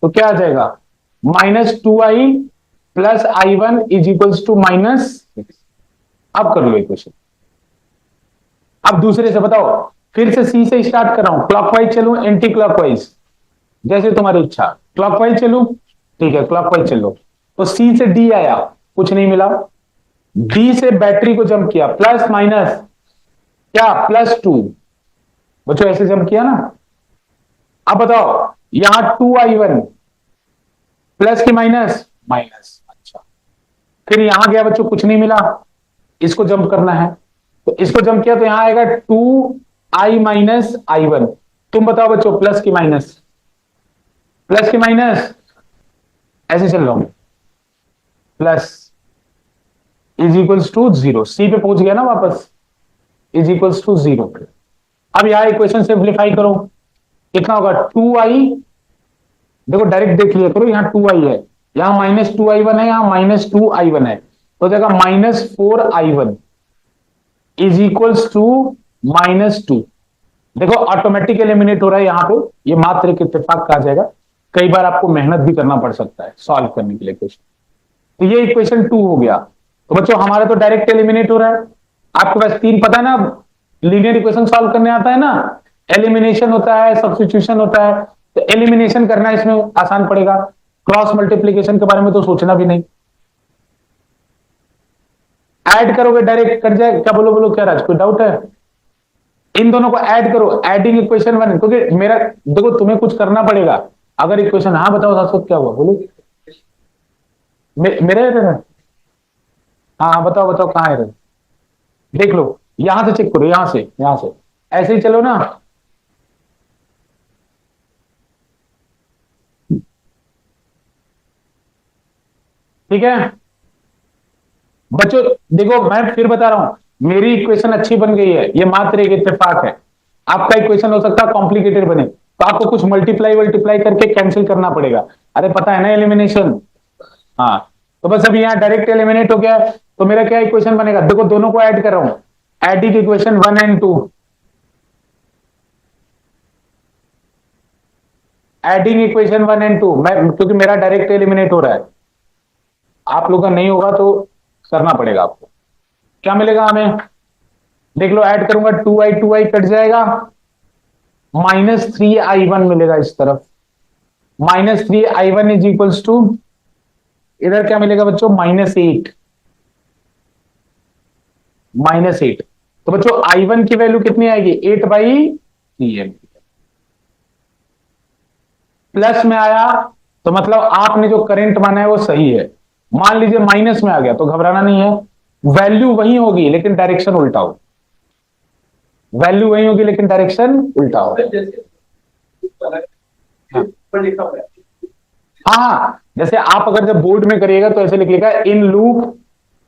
तो क्या आ जाएगा? -2i + i1 is equals to -6। अब कर लो इक्वेशन। अब दूसरे से बताओ, फिर से सी से स्टार्ट कर रहा हूं, क्लॉकवाइज चलूं एंटी क्लॉकवाइज, जैसे तुम्हारी इच्छा। क्लॉकवाइज चलूं, ठीक है क्लॉकवाइज चलो। तो सी से डी आया, कुछ नहीं मिला। डी से बैटरी को जंप किया, प्लस माइनस क्या? +2। बच्चों ऐसे जंप किया ना। अब बताओ, यहां 2i1 प्लस की माइनस माइनस, अच्छा। फिर यहां गया बच्चों, कुछ नहीं मिला, इसको जंप करना है, तो इसको जंप किया, तो यहां आएगा 2i - i1। तुम बताओ बच्चों, प्लस की माइनस, प्लस की माइनस, ऐसे चल रहा हूं, प्लस इज इक्वल्स टू 0। सी पे पहुंच गया ना वापस, इज इक्वल्स टू 0। अब यहां इक्वेशन सिंप्लीफाई करो, कितना होगा? 2i, देखो डायरेक्ट देख लिया करो, यहां 2i है, यहां -2i1 है, यहां -2i1 है, तो देखा -4i1 इज इक्वल्स टू -2। देखो ऑटोमेटिक एलिमिनेट हो रहा है यहां पे, ये मात्र एक इत्तेफाक कहा जाएगा। कई बार आपको मेहनत भी करना पड़ सकता है सॉल्व करने के लिए क्वेश्चन। तो ये इक्वेशन 2 हो गया। तो बच्चों हमारा तो डायरेक्ट एलिमिनेट हो रहा है। आपको बस 3 पता है ना, लीनियर इक्वेशन सॉल्व करने आता है ना, एलिमिनेशन होता है, सब्स्टिट्यूशन होता है, तो एलिमिनेशन करना इसमें आसान पड़ेगा। क्रॉस मल्टीप्लीकेशन के बारे में तो सोचना भी नहीं, ऐड करोगे डायरेक्ट कर जाए। क्या बोलो बोलो, क्या राज, कोई डाउट है? इन दोनों को ऐड करो, एडिंग इक्वेशन 1, क्योंकि मेरा देखो तुम्हें कुछ करना पड़ेगा। अगर इक्वेशन, हाँ बताओ शाश्वत क्या हुआ, बोलो। मेरे एरर है? हाँ बताओ बताओ, कहाँ एरर? देख लो, यहां से चेक करो, यहां से ऐसे ही चलो ना। ठीक है बच्चों, देखो मैं फिर बता रहा हूं, मेरी इक्वेशन अच्छी बन गई है, ये मात्र एक इत्तेफाक है। आपका इक्वेशन हो सकता है कॉम्प्लिकेटेड बने, तो आपको कुछ मल्टीप्लाई करके कैंसिल करना पड़ेगा। अरे पता है ना एलिमिनेशन। हाँ, तो बस अभी यहाँ डायरेक्ट एलिमिनेट हो गया, तो मेरा क्या इक्वेशन बनेगा, देखो दोनों को ऐड कर रहा हूं, adding equation 1 and 2, adding equation 1 and 2, मैं क्योंकि मेरा डायरेक्ट एलिमिनेट हो रहा है, आप लोग का नहीं होगा तो करना पड़ेगा आपको। क्या मिलेगा हमें, देख लो, ऐड करूंगा 2i कट जाएगा, -3i1 मिलेगा इस तरफ, -3i1 इज इक्वल्स टू, इधर क्या मिलेगा बच्चों, -8, -8। तो बच्चों i1 की वैल्यू कितनी आएगी, 8/3 प्लस में आया, तो मतलब आपने जो करंट माना है वो सही है। मान लीजिए माइनस में आ गया तो घबराना नहीं है, वैल्यू वही होगी लेकिन डायरेक्शन उल्टा हो, वैल्यू वही होगी लेकिन डायरेक्शन उल्टा हो। हाँ, जैसे आप अगर जब बोर्ड में करिएगा तो ऐसे लिखिएगा इन लूप,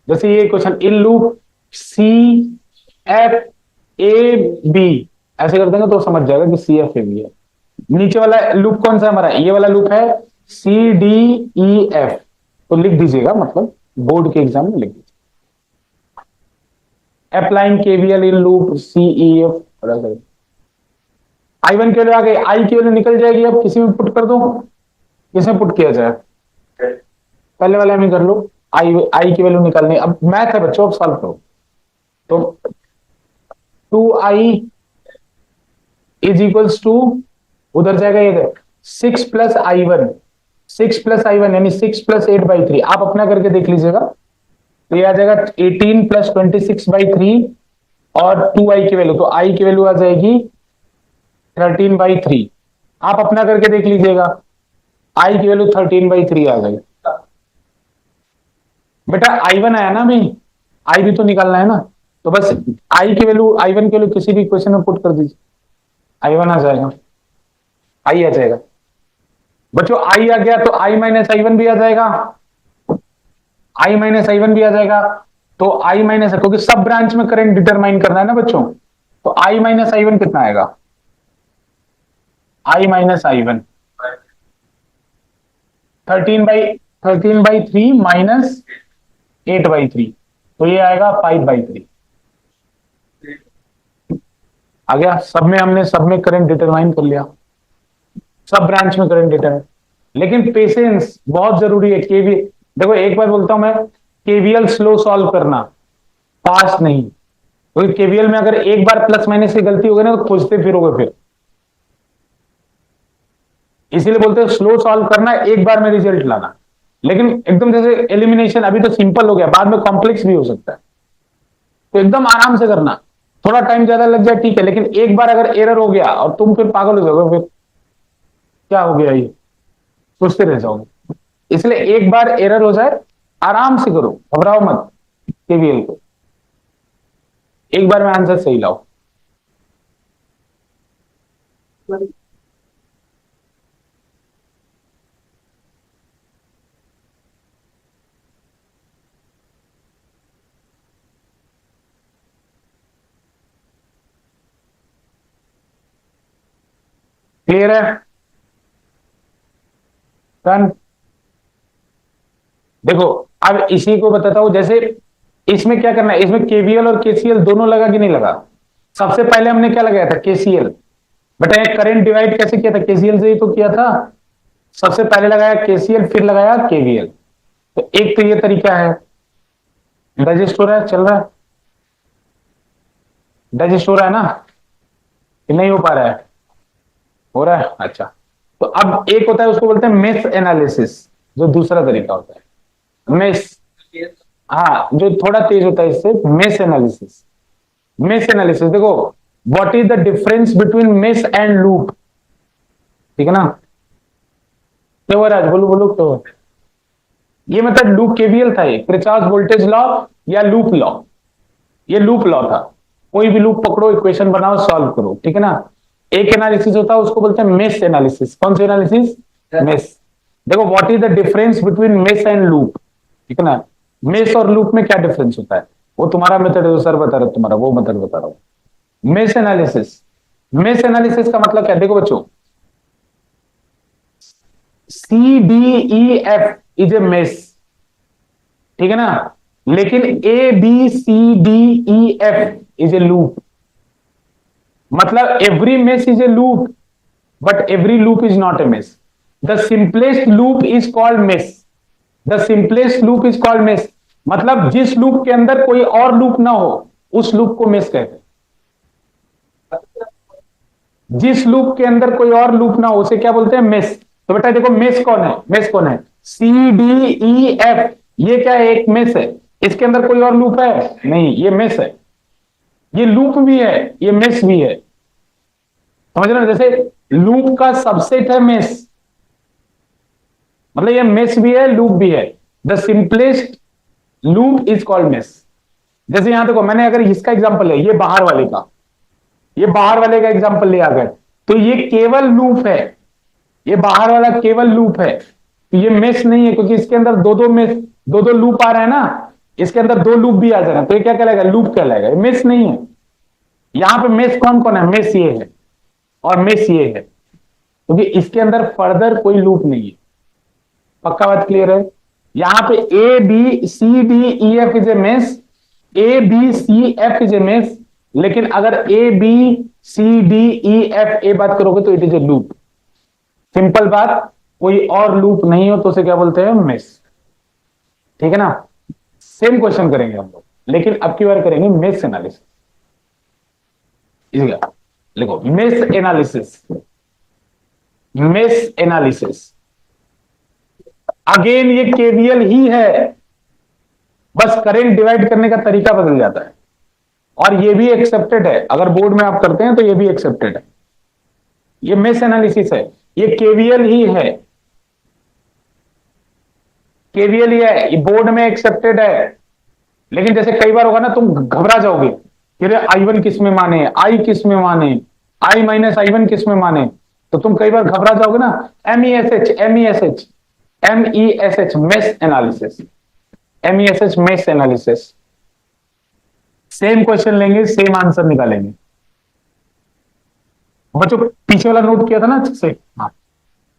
जैसे ये क्वेश्चन, इन लूप CFAB, ऐसे कर देंगे तो समझ जाएगा कि CFAB है। नीचे वाला लूप कौन सा हमारा, ये वाला लूप है CDEF, तो लिख दीजिएगा, मतलब बोर्ड के एग्जाम में लिख दीजिए applying KVL in loop CEF। I1 की वैल्यू आ गई, I की वैल्यू निकल जाएगी, अब किसी में पुट कर दो, किसमें पुट किया जाए, पहले वाले में कर लो, I की वैल्यू निकालनी, अब मैथ है बच्चों, अब सॉल्व करो। तो 2i इज इक्वल्स टू, उधर जाएगा ये 6 + i1, 6 + i1 यानी 6 + 8/3, आप अपना करके देख लीजिएगा, तो ये आ जाएगा 18 + 26/3 और 2i की वैल्यू, तो i की वैल्यू आ जाएगी 13/3, आप अपना करके देख लीजिएगा, i की वैल्यू 13/3 आ गई। बेटा i1 आया ना, अभी i भी तो निकालना है ना, तो बस i की वैल्यू, i1 की वैल्यू किसी भी इक्वेशन में पुट कर दीजिए, i1 आ जाएगा, i आ जाएगा बच्चों, i आ गया तो i - i1 भी आ जाएगा, i - i1 भी आ जाएगा, तो i माइनस, क्योंकि सब ब्रांच में करंट डिटरमाइन करना है ना बच्चों, तो i - i1 कितना आएगा, i - i1 13/3 माइनस 8/3, तो ये आएगा 5/3। आ गया, सब में करंट डिटरमाइन कर लिया, सब ब्रांच में करंट डिटरमाइन, लेकिन पेशेंस बहुत जरूरी है। केवीएल, देखो एक बार बोलता हूं मैं, केवीएल स्लो सॉल्व करना, फास्ट नहीं, क्योंकि केवीएल में अगर एक बार प्लस माइनस की गलती हो गई ना तो खोजते फिरोगे फिर, इसीलिए बोलते हैं स्लो सॉल्व करना, एक बार में रिजल्ट लाना। लेकिन एकदम जैसे एलिमिनेशन अभी तो सिंपल हो गया, बाद में कॉम्प्लेक्स भी हो सकता है, तो एकदम आराम से करना, थोड़ा टाइम ज्यादा लग जाए ठीक है, लेकिन एक बार अगर एरर हो गया और तुम फिर पागल हो जाओगे, फिर क्या हो गया ये सोचते रह जाओगे, इसलिए एक बार एरर हो जाए आराम से करो, घबराओ मत, केवीएल को एक बार में आंसर सही लाओ। क्लियर है, डन। देखो अब इसी को बताता हूं, जैसे इसमें क्या करना है, इसमें केवीएल और केसीएल दोनों लगा कि नहीं लगा, सबसे पहले हमने क्या लगाया था, केसीएल, बेटा ये करंट डिवाइड कैसे किया था, केसीएल से ही तो किया था, सबसे पहले लगाया केसीएल फिर लगाया केवीएल, तो एक तो ये तरीका है, डाइजेस्ट हो रहा है, चल रहा है, डाइजेस्ट हो रहा है ना, कि नहीं हो पा रहा है, हो रहा है, अच्छा। तो अब एक होता है उसको बोलते हैं मेश एनालिसिस, जो दूसरा तरीका होता है मेश, हाँ जो थोड़ा तेज होता है इससे, मेश एनालिसिस। मेश एनालिसिस देखो, what is the difference between mesh and loop, ठीक है ना, क्या हुआ राज, बोलो बोलो क्या हुआ, ये मतलब लूप केवीएल था, ये किरचॉफ वोल्टेज लॉ या लूप लॉ, ये लूप लॉ था, कोई भी लूप पकड़ो, इक्वेशन बनाओ, सॉल्व करो, ठीक है ना। एक एनालिसिस होता है उसको बोलते हैं मेश एनालिसिस, कौन सी एनालिसिस, मेश। देखो what is the difference between mesh and loop, ठीक है ना, मेश और लूप में क्या डिफरेंस होता है, वो तुम्हारा मेथड है, सर बता रहे तुम्हारा वो मेथड बता रहा हूं, मेश एनालिसिस। मेश एनालिसिस का मतलब क्या है? देखो बच्चों, CDEF इज ए मेश, ठीक है ना, लेकिन ABCDEF इज ए लूप। मतलब every mesh is a loop, but every loop is not a mesh. The simplest loop is called mesh. The simplest loop is called mesh. मतलब जिस लूप के अंदर कोई और लूप ना हो उस लूप को मेश कहते हैं। जिस लूप के अंदर कोई और लूप ना हो उसे क्या बोलते हैं? मेश। तो बेटा देखो, मेश कौन है? मेश कौन है? CDEF, ये क्या है? एक मेश है। इसके अंदर कोई और लूप है? नहीं, ये मेश है। ये लूप भी है, ये मेश भी है। समझ रहे हो? जैसे लूप का सबसेट है मेश, मतलब ये मेश भी है, लूप भी है। The simplest loop is called mesh. जैसे यहां देखो, मैंने अगर इसका एग्जांपल है, ये बाहर वाले का, ये बाहर वाले का एग्जांपल लिया अगर, तो ये केवल लूप है। ये बाहर वाला केवल लूप है, तो ये मेश नहीं है, क्योंकि इसके अंदर दो दो मेश, दो दो लूप आ रहे हैं ना, इसके अंदर दो लूप भी आ जा रहे हैं, तो ये क्या कहलाएगा? लूप कहलाएगा। ये मेश नहीं है। यहां पे मेश कौन कौन है? मेश ये है और मेश ये है, क्योंकि इसके अंदर फर्दर कोई लूप नहीं है। पक्का बात क्लियर है? यहां पे ABCDEF is a mesh, ABCF is a mesh, लेकिन अगर ABCDEF ए बात करोगे तो it is a loop. Simple बात, कोई और लूप नहीं हो तो उसे क्या बोलते हैं? मेश। ठीक है ना? सेम क्वेश्चन करेंगे हम लोग, लेकिन अब की बार करेंगे मेश एनालिसिस। देखो, mesh analysis, mesh analysis again ये केवीएल ही है, बस करंट डिवाइड करने का तरीका बदल जाता है। और ये भी एक्सेप्टेड है, अगर बोर्ड में आप करते हैं तो ये भी एक्सेप्टेड है। ये मेश एनालिसिस है, ये केवीएल ही है, केवीएल ही है, ये बोर्ड में एक्सेप्टेड है। लेकिन जैसे कई बार होगा ना, तुम घबरा जाओगे कि I1 किस में माने, I किस में माने, I माइनस I1 किस में माने, तो तुम कई बार घबरा जाओगे ना। MESH mesh analysis, MESH mesh analysis. Same question लेंगे, सेम आंसर निकालेंगे। बच्चों पीछे वाला नोट किया था ना अच्छे से? हाँ,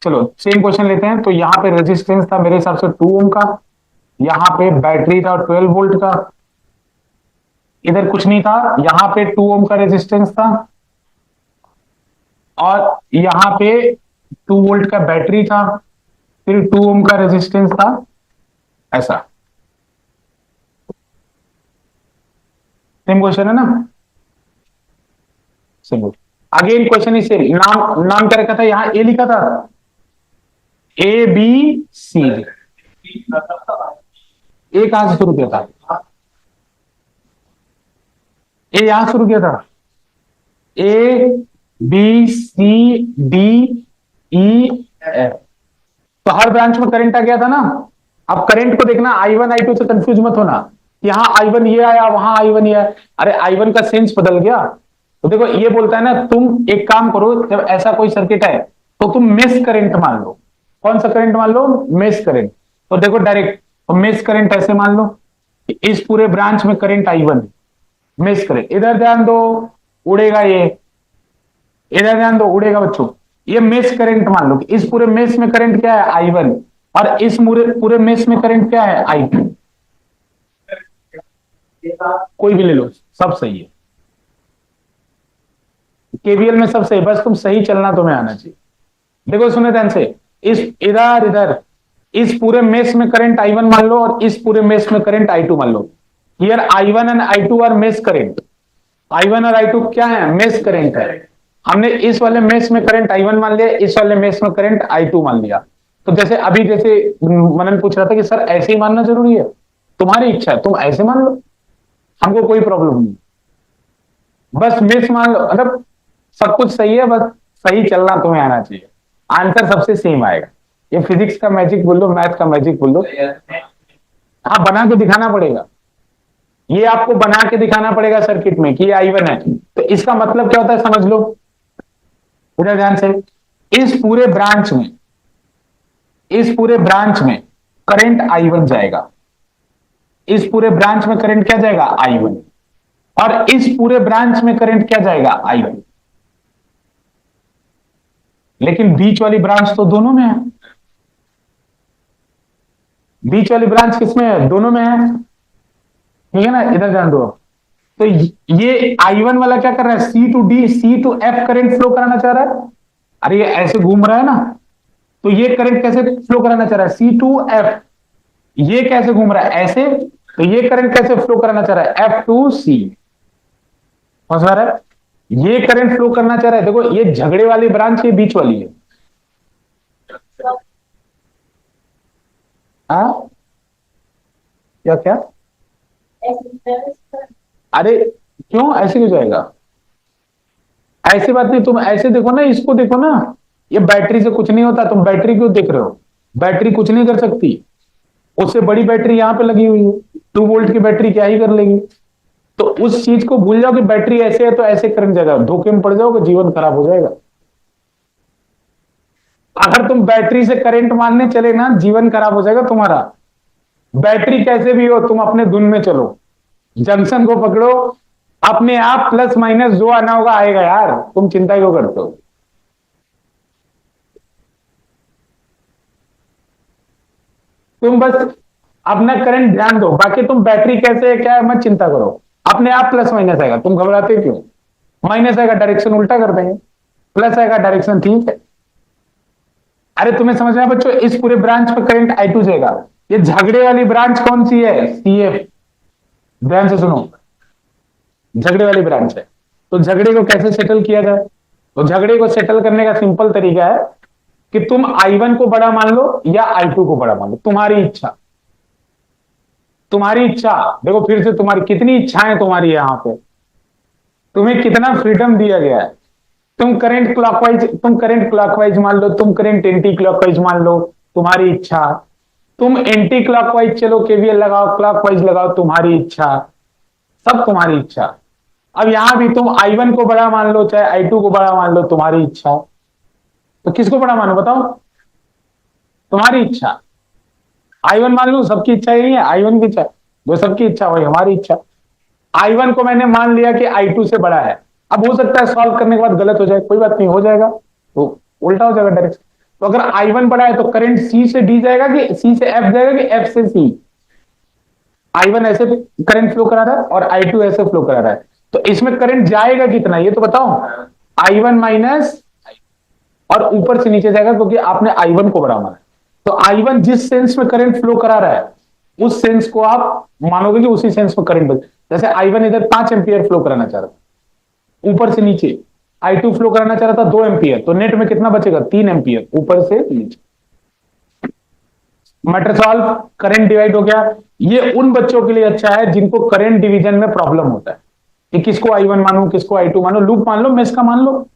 चलो सेम क्वेश्चन लेते हैं। तो यहाँ पे रेजिस्टेंस था मेरे हिसाब से 2 ओम का, यहाँ पे बैटरी था 12 वोल्ट का, इधर कुछ नहीं था, यहाँ पे 2 ओम का रेजिस्टेंस था, और यहाँ पे 2 वोल्ट का बैटरी था, फिर 2 ओम का रेजिस्टेंस था, ऐसा। सेम क्वेश्चन है ना? Simple. Again question is same. नाम नाम क्या रखा था? यहाँ ए लिखा था, ABC। ए कहां से शुरू किया था? ए यहां शुरू किया था, ABCDEF। तो हर ब्रांच में करंट आ गया था ना। अब करंट को देखना, I1 I2 से कंफ्यूज मत होना। यहां I1 ये आया, वहां I1 ये आया, अरे I1 का सेंस बदल गया। तो देखो ये बोलता है ना, तुम एक काम करो, जब ऐसा कोई सर्किट है तो तुम मेश करंट मान लो। कौन सा करंट मान लो? Mesh current. तो देखो डायरेक्ट, तो मेश करंट ऐसे मान लो कि इस पूरे ब्रांच में करंट I1 मेश करंट। इधर ध्यान दो, उड़ेगा ये, इधर ध्यान दो, उड़ेगा बच्चों। ये मेश करंट मान लो कि इस पूरे मेश में करंट क्या है? I1, और इस पूरे मेश में करंट क्या है? I2। कोई भी ले लो, सब सही है। केवीएल में सब सही, बस तुम सही चलना तुम्हें आना चाहिए। देखो सुने ध्यान से, इस इधर इस पूरे मेश में करंट I1 मान लो, और इस पूरे मेश में करंट I2 मान लो। Here I1 and I2 are mesh current. I1 और I2 क्या है? मेश करंट है। हमने इस वाले मेश में करंट I1 मान लिया, इस वाले मेश में करंट I2 मान लिया। तो जैसे अभी जैसे मनन पूछ रहा था कि सर ऐसे ही मानना जरूरी है, तुम्हारी इच्छा है, तुम ऐसे मान लो, हमको कोई प्रॉब्लम नहीं, बस मेश मान लो। मतलब सब कुछ सही है, बस सही चलना तुम्हें आना चाहिए, आंसर सबसे सेम आएगा। ये फिजिक्स का मैजिक बोल लो, मैथ का मैजिक बोल लो। हाँ, बना के दिखाना पड़ेगा, ये आपको बना के दिखाना पड़ेगा सर्किट में कि ये I1 है। तो इसका मतलब क्या होता है समझ लो, इधर ध्यान से। इस पूरे ब्रांच में करंट I1 जाएगा, इस पूरे ब्रांच में करंट क्या जाएगा? I1। और इस पूरे ब्रांच में करंट क्या जाएगा? I1। लेकिन बीच वाली ब्रांच तो दोनों में है। बीच वाली ब्रांच किसमें है? दोनों में है, ठीक है ना। इधर जान दो। तो ये I1 वाला क्या कर रहा है? C to D, C to F current flow कराना चाह रहा है। अरे ये ऐसे घूम रहा है ना, तो ये करंट कैसे फ्लो कराना चाह रहा है? C to F. ये कैसे घूम रहा है? ऐसे। तो ये करंट कैसे फ्लो कराना चाह रहा है? एफ टू सी। समझ आ रहा है? ये करंट फ्लो करना चाह रहा है। देखो ये झगड़े वाली ब्रांच ये बीच वाली है। हाँ क्या क्या? अरे क्यों ऐसे क्यों जाएगा? ऐसी बात नहीं, तुम ऐसे देखो ना, इसको देखो ना। ये बैटरी से कुछ नहीं होता, तुम बैटरी क्यों देख रहे हो? बैटरी कुछ नहीं कर सकती। उससे बड़ी बैटरी यहां पे लगी हुई है। 2 वोल्ट की बैटरी क्या ही कर लेगी? तो उस चीज को भूल जाओ कि बैटरी ऐसे है तो ऐसे करंट जाएगा, धोखे में पड़ जाओगे, जीवन खराब हो जाएगा। अगर तुम बैटरी से करंट मारने चले ना, जीवन खराब हो जाएगा तुम्हारा। बैटरी कैसे भी हो, तुम अपने धुन में चलो, जंक्शन को पकड़ो, अपने आप प्लस माइनस जो आना होगा आएगा यार, तुम चिंता क्यों करते हो? तुम बस अपना करंट ध्यान दो, बाकी तुम बैटरी कैसे है क्या है मत चिंता करो। अपने आप प्लस माइनस आएगा, तुम घबराते क्यों? माइनस आएगा डायरेक्शन उल्टा कर देंगे, प्लस आएगा डायरेक्शन ठीक है। अरे तुम्हें समझ में आया बच्चों? इस पूरे ब्रांच पर करंट I2 जाएगा। ये झगड़े वाली ब्रांच कौन सी है? CF। ध्यान से सुनो, झगड़े वाली ब्रांच है। तो झगड़े को कैसे सेटल किया जाए? तो झगड़े को सेटल करने का सिंपल तरीका है कि तुम I1 को बड़ा मान लो या I2 को बड़ा मान लो, तुम्हारी इच्छा। तुम्हारी इच्छा, देखो फिर से तुम्हारी कितनी इच्छाएं तुम्हारी यहां पे, तुम्हें कितना फ्रीडम दिया गया है। तुम करंट क्लॉकवाइज मान लो, तुम करंट एंटी क्लॉकवाइज मान लो, तुम्हारी इच्छा। तुम एंटी क्लॉकवाइज चलो, KVL लगाओ, क्लॉकवाइज लगाओ, तुम्हारी इच्छा। सब तुम्हारी इच्छा। अब यहां भी तुम I1 को बड़ा मान लो चाहे I2 को बड़ा मान लो, तुम्हारी इच्छा। तो किसको बड़ा मानो बताओ? तुम्हारी इच्छा। I1 मान लो, सबकी इच्छा यही है, I1 की इच्छा। जो सबकी इच्छा वही हमारी इच्छा। I1 को मैंने मान लिया कि I2 से बड़ा है। अब हो सकता है सॉल्व करने के बाद गलत हो जाए, कोई बात नहीं, हो जाएगा, तो उल्टा हो जाएगा डायरेक्शन। तो अगर I1 बड़ा है तो करंट C से D जाएगा कि C से F जाएगा कि F से C? I1 ऐसे करंट फ्लो करा रहा है और I2 ऐसे फ्लो करा रहा है, तो इसमें करंट जाएगा कितना ये तो बताओ? I1 माइनस, और ऊपर से नीचे जाएगा क्योंकि आपने I1 को बड़ा माना है। तो I1 जिस सेंस में करंट फ्लो करा रहा है उस सेंस को आप मानोगे कि उसी सेंस में करंट बच। जैसे I1 इधर 5 एम्पियर फ्लो कराना चाह रहा था ऊपर से नीचे, I2 फ्लो कराना चाह रहा था 2 एम्पियर, तो नेट में कितना बचेगा? 3 एम्पियर ऊपर से नीचे। मैटर सॉल्व, करंट डिवाइड हो गया। ये उन बच्चों के लिए अच्छा है जिनको करंट डिवीजन में प्रॉब्लम होता है कि किसको I1 मानूं किसको I2 मानूं। लूप मान लो, मेष का मान लो,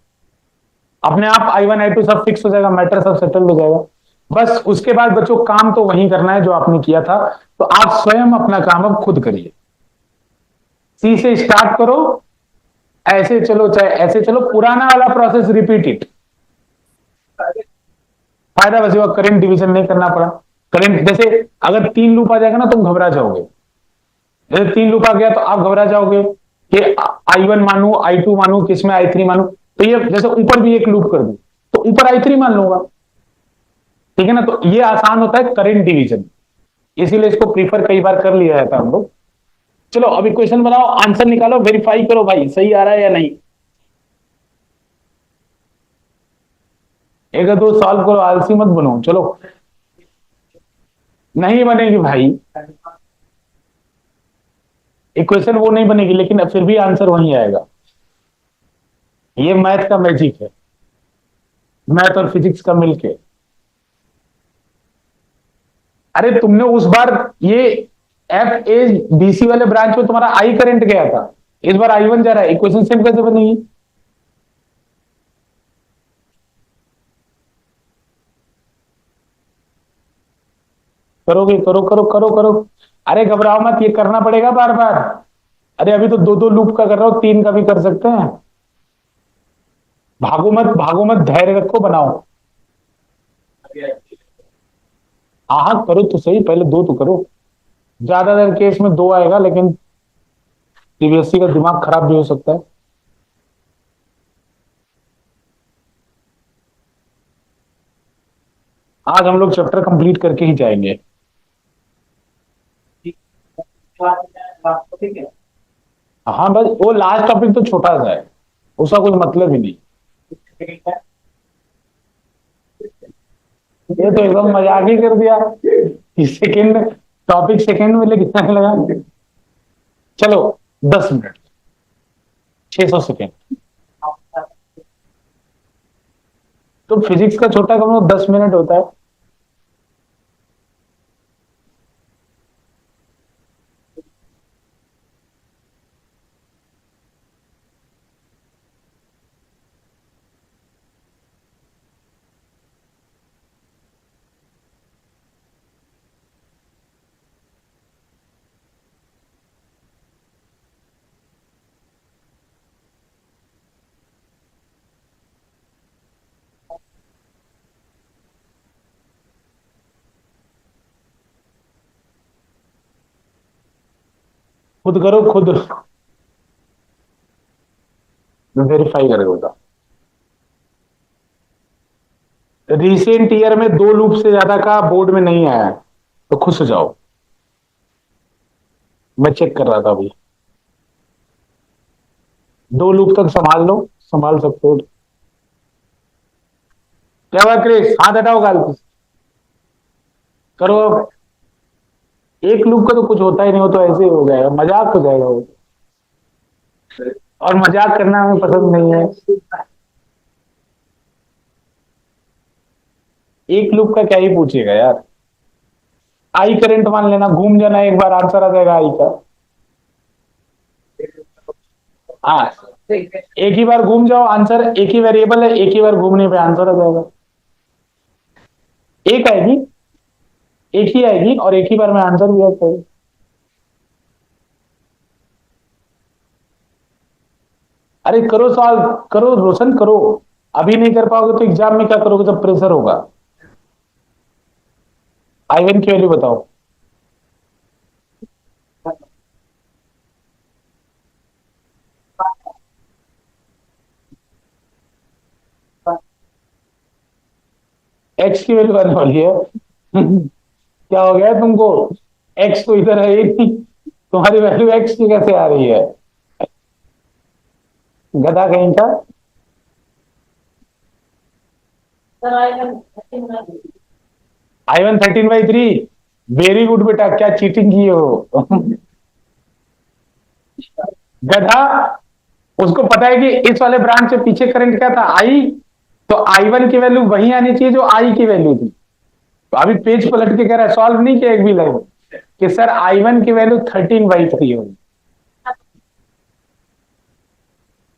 अपने आप I1 I2 सब फिक्स हो जाएगा, मैटर सब सेटल हो जाएगा। बस उसके बाद बच्चों काम तो वही करना है जो आपने किया था, तो आप स्वयं अपना काम अब खुद करिए। C से स्टार्ट करो, ऐसे चलो चाहे ऐसे चलो, पुराना वाला प्रोसेस रिपीट इट। फायदा बस हुआ, करंट डिवीजन नहीं करना पड़ा। करंट जैसे अगर 3 लूप आ जाएगा ना तुम घबरा जाओगे। जैसे 3 लूप आ गया तो आप घबरा जाओगे कि I1 मानू I2 मानू किसमें I3 मानू। तो ये जैसे ऊपर भी एक लूप कर दूं तो ऊपर I3 मान लूंगा, ठीक है ना। तो ये आसान होता है करंट डिवीजन, इसीलिए इसको प्रीफर कई बार कर लिया जाता है हम लोग। चलो अभी क्वेश्चन बनाओ, आंसर निकालो, वेरीफाई करो भाई सही आ रहा है या नहीं। एक दो सॉल्व करो, आलसी मत बनो। चलो नहीं बनेगी भाई, इक्वेशन वो नहीं बनेगी, लेकिन फिर भी आंसर वही आएगा। ये मैथ का मैजिक है, मैथ और फिजिक्स का मिलके। अरे तुमने उस बार ये FABC वाले ब्रांच में तुम्हारा I करंट गया था, इस बार I1 जा रहा है, इक्वेशन सेम कैसे बनेगी? करोगे, करो करो करो करो। अरे घबराओ मत, ये करना पड़ेगा बार बार। अरे अभी तो 2 2 लूप का कर रहा हूं, 3 का भी कर सकते हैं। भागो मत भागो मत, धैर्य रखो, बनाओ। हाँ करो तो सही, पहले 2 तो करो। ज्यादातर केस में 2 आएगा, लेकिन CBSE का दिमाग खराब भी हो सकता है। आज हम लोग चैप्टर कंप्लीट करके ही जाएंगे। हाँ बस वो लास्ट टॉपिक तो छोटा सा है, उसका कुछ मतलब ही नहीं। ये तो एकदम मजाक ही कर दिया, सेकेंड टॉपिक सेकेंड में लेके आने लगा। चलो 10 मिनट, 600 सेकेंड। तो फिजिक्स का छोटा कम 10 मिनट होता है। खुद करो, खुद वेरीफाई करके बताओ। रिसेंट ईयर में 2 लूप से ज्यादा का बोर्ड में नहीं आया है, तो खुश हो जाओ। मैं चेक कर रहा था अभी। 2 लूप तक संभाल लो, संभाल सकते हो। क्या हुआ क्रिस, हाथ हटाओ गाल पे। करो अब। एक लूप का तो कुछ होता ही नहीं, हो तो ऐसे ही हो जाएगा, मजाक हो जाएगा वो। और मजाक करना हमें पसंद नहीं है। एक लूप का क्या ही पूछेगा यार। आई करंट मान लेना, घूम जाना एक बार, आंसर आ जाएगा आई का। हाँ, एक ही बार घूम जाओ, आंसर एक ही वेरिएबल है, एक ही बार घूमने पे आंसर आ जाएगा। एक आएगी, एक ही आएगी और एक ही बार में आंसर भी आ जाएगा। अरे करो सॉल्व, करो रोशन करो। अभी नहीं कर पाओगे तो एग्जाम में क्या करोगे जब प्रेशर होगा। आई1 की वैल्यू बताओ। एक्स की वैल्यू आने वाली है। क्या हो गया है तुमको? एक्स तो इधर है ही नहीं, तुम्हारी वैल्यू एक्स की कैसे आ रही है? गधा कहीं का। I1 13/3। वेरी गुड बेटा, क्या चीटिंग की हो? गधा। उसको पता है कि इस वाले ब्रांच से पीछे करंट क्या था, आई। तो I1 की वैल्यू वही आनी चाहिए जो आई की वैल्यू थी। तो अभी पेज पलट के कह रहा है, सॉल्व नहीं किया एक भी लाइन कि सर I1 की वैल्यू 13/3 होगी।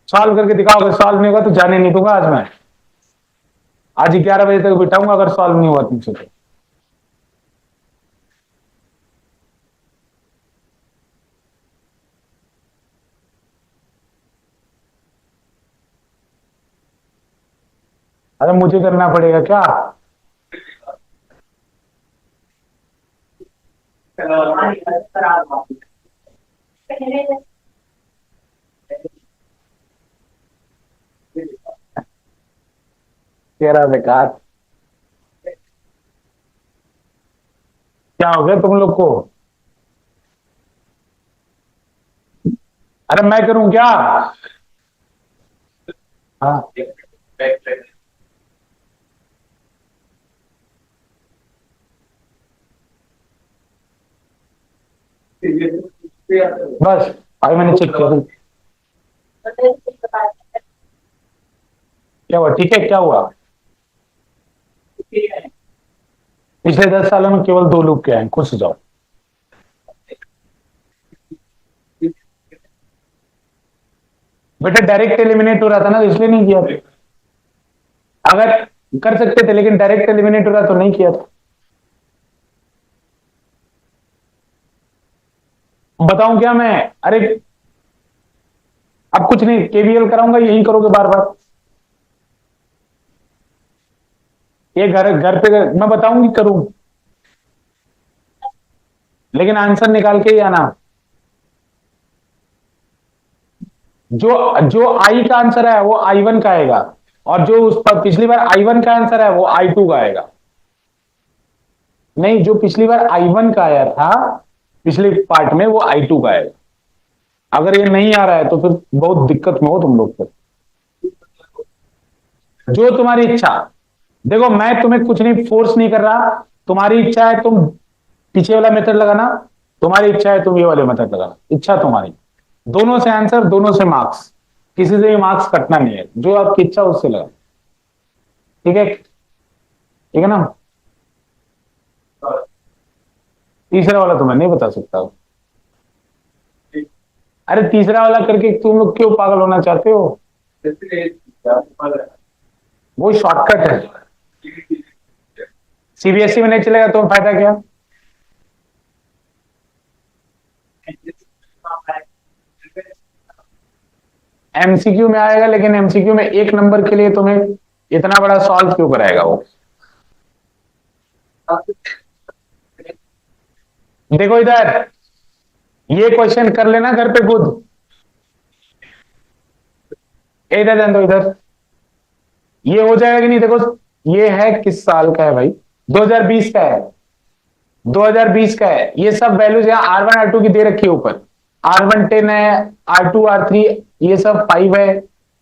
सॉल्व करके दिखाओ, अगर सॉल्व नहीं होगा तो जाने नहीं दूंगा आज मैं। आज 11 बजे तक बिठाऊंगा अगर सॉल्व नहीं हुआ तुमसे तो। अरे मुझे करना पड़ेगा क्या? तेरा बेकार। क्या हो गया तुम लोग को? अरे मैं करूं क्या? हाँ, बस अभी मैंने चेक किया। क्या हुआ? ठीक है, क्या हुआ? पिछले 10 सालों में केवल 2 लूप के हैं, खुश हो जाओ। बेटा डायरेक्ट एलिमिनेट हो रहा था ना, तो इसलिए नहीं किया था। अगर कर सकते थे लेकिन डायरेक्ट एलिमिनेट हो रहा तो नहीं किया था। बताऊं क्या मैं? अरे अब कुछ नहीं, केवीएल कराऊंगा, यही करोगे बार बार। ये घर घर पे मैं बताऊंगी करूं, लेकिन आंसर निकाल के ही आना। जो जो आई का आंसर है वो I1 का आएगा, और जो उस पर पिछली बार I1 का आंसर है वो I2 का आएगा। नहीं, जो पिछली बार I1 का आया था पिछले पार्ट में, वो I2 का आएगा। अगर ये नहीं आ रहा है तो फिर बहुत दिक्कत में हो तुम लोग। फिर जो तुम्हारी इच्छा, देखो मैं तुम्हें कुछ नहीं फोर्स नहीं कर रहा, तुम्हारी इच्छा है तुम पीछे वाला मेथड लगाना, तुम्हारी इच्छा है तुम ये वाले मेथड लगाना, इच्छा तुम्हारी। दोनों से आंसर, दोनों से मार्क्स, किसी से भी मार्क्स कटना नहीं है, जो आपकी इच्छा उससे लगा। ठीक है, ठीक है ना। तीसरा वाला तो मैं नहीं बता सकता। अरे तीसरा वाला करके तुम लोग क्यों पागल होना चाहते हो? वो शॉर्टकट है। सीबीएसई में नहीं चलेगा तो फायदा क्या? एमसीक्यू में आएगा, लेकिन एमसीक्यू में एक नंबर के लिए तुम्हें इतना बड़ा सॉल्व क्यों कराएगा वो? देखो इधर, ये क्वेश्चन कर लेना घर पे खुद। इधर ध्यान दो, इधर ये हो जाएगा कि नहीं? देखो ये है किस साल का है भाई? 2020 का है, 2020 का है। ये सब वैल्यूज यहाँ R1 R2 की दे रखी है ऊपर। R1 10 है, R2 R3 ये सब 5 है,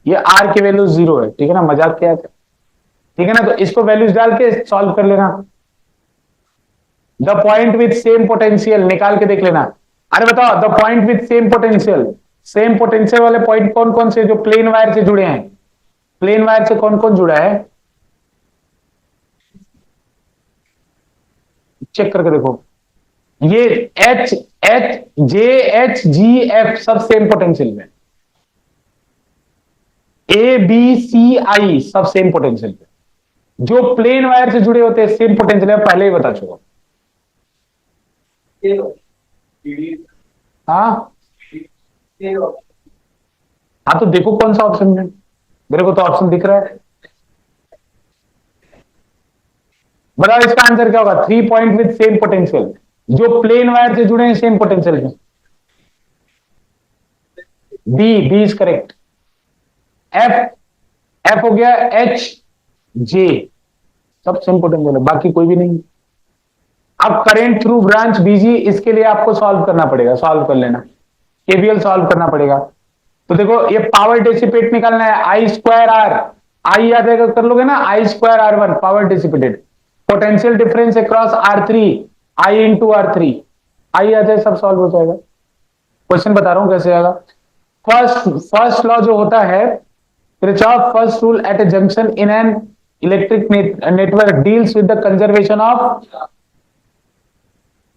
ये R की वैल्यू 0 है। ठीक है ना, मजाक किया था। ठीक है ना, तो इसको वैल्यूज डाल के सॉल्व कर लेना। The point with same potential निकाल के देख लेना। अरे बताओ, the point with same potential, same potential वाले पॉइंट कौन कौन से जो प्लेन वायर से जुड़े हैं? प्लेन वायर से कौन कौन जुड़ा है? चेक करके देखो। ये H H J H G F सब सेम पोटेंशियल में, A B C I सब सेम पोटेंशियल पे। जो प्लेन वायर से जुड़े होते हैं सेम पोटेंशियल है, पहले ही बता चुका। हाँ हाँ, तो देखो कौन सा ऑप्शन है। मेरे को तो ऑप्शन दिख रहा है। बताओ इसका आंसर क्या होगा? 3 पॉइंट विथ सेम पोटेंशियल, जो प्लेन वायर से जुड़े हैं सेम पोटेंशियल में। B is correct. एफ हो गया H J, सब सेम पोटेंशियल है, बाकी कोई भी नहीं। अब करेंट थ्रू ब्रांच बीजी, इसके लिए आपको सॉल्व करना पड़ेगा, सॉल्व कर लेना, केवीएल सॉल्व करना पड़ेगा। तो देखो ये पावर डिसिपेट निकालना है, I स्क्वायर R, आई याद है कर लोगे ना, I square R1 power dissipated, potential difference across R3 I into R3, आई याद है, सब सॉल्व हो जाएगा। क्वेश्चन बता रहा हूं कैसे आएगा। फर्स्ट लॉ जो होता है, Kirchhoff first rule at a junction in an electric network deals with the conservation of.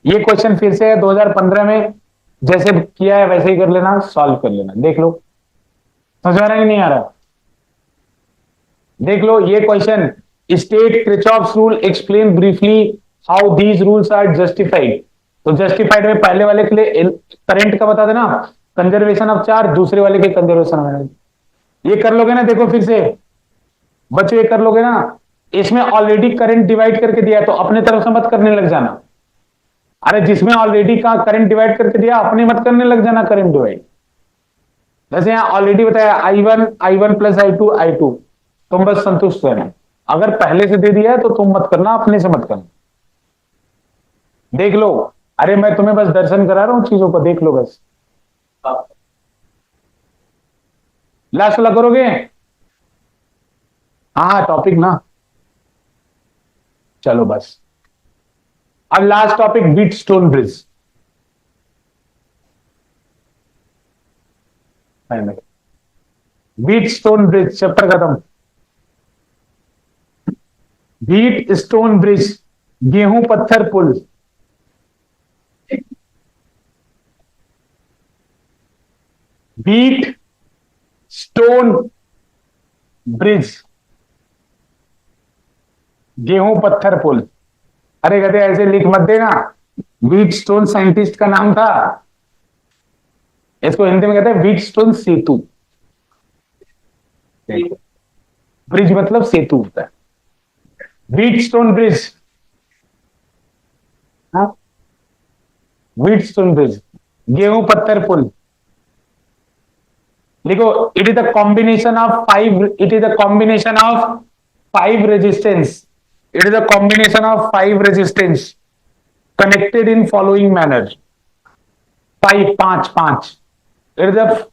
ये क्वेश्चन फिर से है 2015 में, जैसे किया है वैसे ही कर लेना, सॉल्व कर लेना, देख लो समझ आ रहा है कि नहीं आ रहा। देख लो ये question, state Kirchhoff's rule, explain briefly how these rules are justified. तो जस्टिफाइड में पहले वाले के लिए करंट का बता देना, कंजर्वेशन ऑफ चार्ज, दूसरे वाले के कंजर्वेशन ऑफ एनर्जी। ये कर लोगे ना, देखो फिर से बच्चों, ये कर लोगे ना। इसमें ऑलरेडी करंट डिवाइड करके दिया है, तो अपने तरफ से मत करने लग जाना। अरे जिसमें ऑलरेडी का करंट डिवाइड करके दिया, अपने मत करने लग जाना करंट डिवाइड। जैसे यहां ऑलरेडी बताया I1 प्लस I2, तुम बस संतुष्ट रहना। अगर पहले से दे दिया है तो तुम मत करना, अपने से मत करना। देख लो, अरे मैं तुम्हें बस दर्शन करा रहा हूं चीजों को, देख लो बस। लास्ट वाला करोगे? हाँ टॉपिक ना, चलो बस। अब last topic, Wheatstone bridge. Wheatstone bridge chapter खत्म। व्हीटस्टोन ब्रिज, गेहूं पत्थर पुल। व्हीट स्टोन ब्रिज, गेहूं पत्थर पुल। अरे कहते ऐसे लिख मत देना, व्हीटस्टोन साइंटिस्ट का नाम था, इसको हिंदी में कहते हैं व्हीटस्टोन सेतु। ब्रिज मतलब सेतु होता है, व्हीटस्टोन ब्रिज। हाँ, व्हीटस्टोन ब्रिज, गेहूं पत्थर पुल। लिखो, it is the combination of 5, it is the combination of 5 resistance, it is the combination of 5 resistance connected in following manner. 5 it is the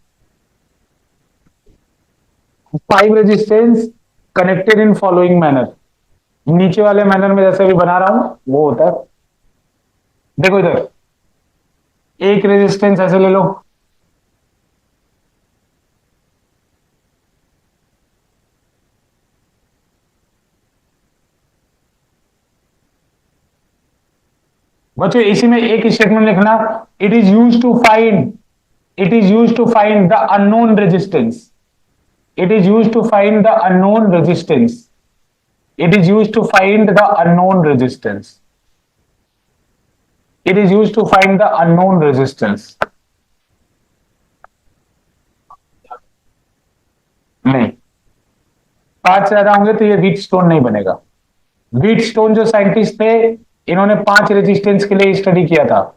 5 resistance connected in following manner. नीचे वाले मैनर में जैसे भी बना रहा हूं वो होता है। देखो इधर एक रेजिस्टेंस ऐसे ले लो, बच्चों इसी में एक स्टेटमेंट लिखना, it is use to find the unknown resistance. It is use to find the unknown resistance. It is use to find the unknown resistance. It is use to find the unknown resistance. नहीं, 5 से ज्यादा होंगे तो ये व्हीट स्टोन नहीं बनेगा। व्हीट स्टोन जो साइंटिस्ट थे इन्होंने 5 रेजिस्टेंस के लिए स्टडी किया था।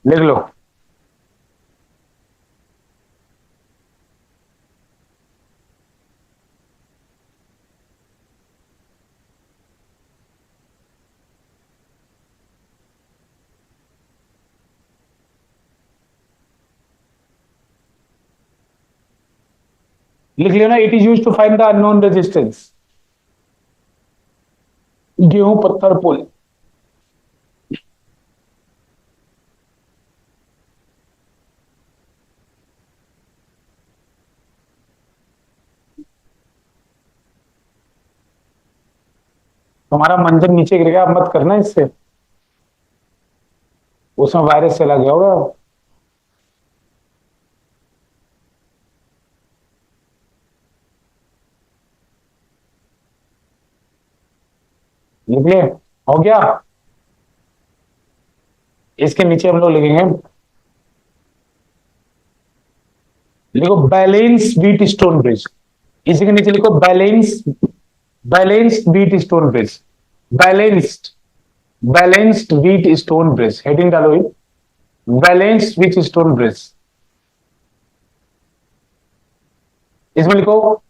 लिख लो, लिख लियो ना, it is use to find the unknown resistance. गेहूं पत्थर पुल। तुम्हारा मंजर नीचे गिर गया, अब मत करना इससे, उसमें वायरस चला गया होगा। लिख लिए, हो गया। इसके नीचे हम लोग लिखेंगे, लिखो बैलेंस व्हीट स्टोन ब्रिज। इसी के नीचे लिखो balanced Wheatstone bridge. Balanced Wheatstone bridge heading डालो, ही बैलेंस्ड व्हीट स्टोन ब्रिज। इसमें लिखो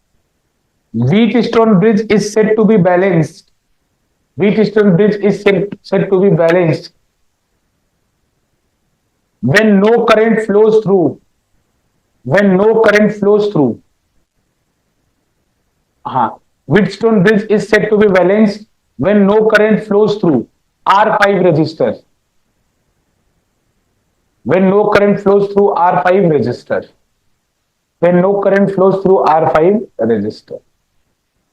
Wheatstone bridge is said to be balanced. Wheatstone bridge is said to be balanced when no current flows through. हाँ, Wheatstone bridge is said to be balanced when no current flows through R5 resistor. When no current flows through R5 resistor. When no current flows through R5 resistor.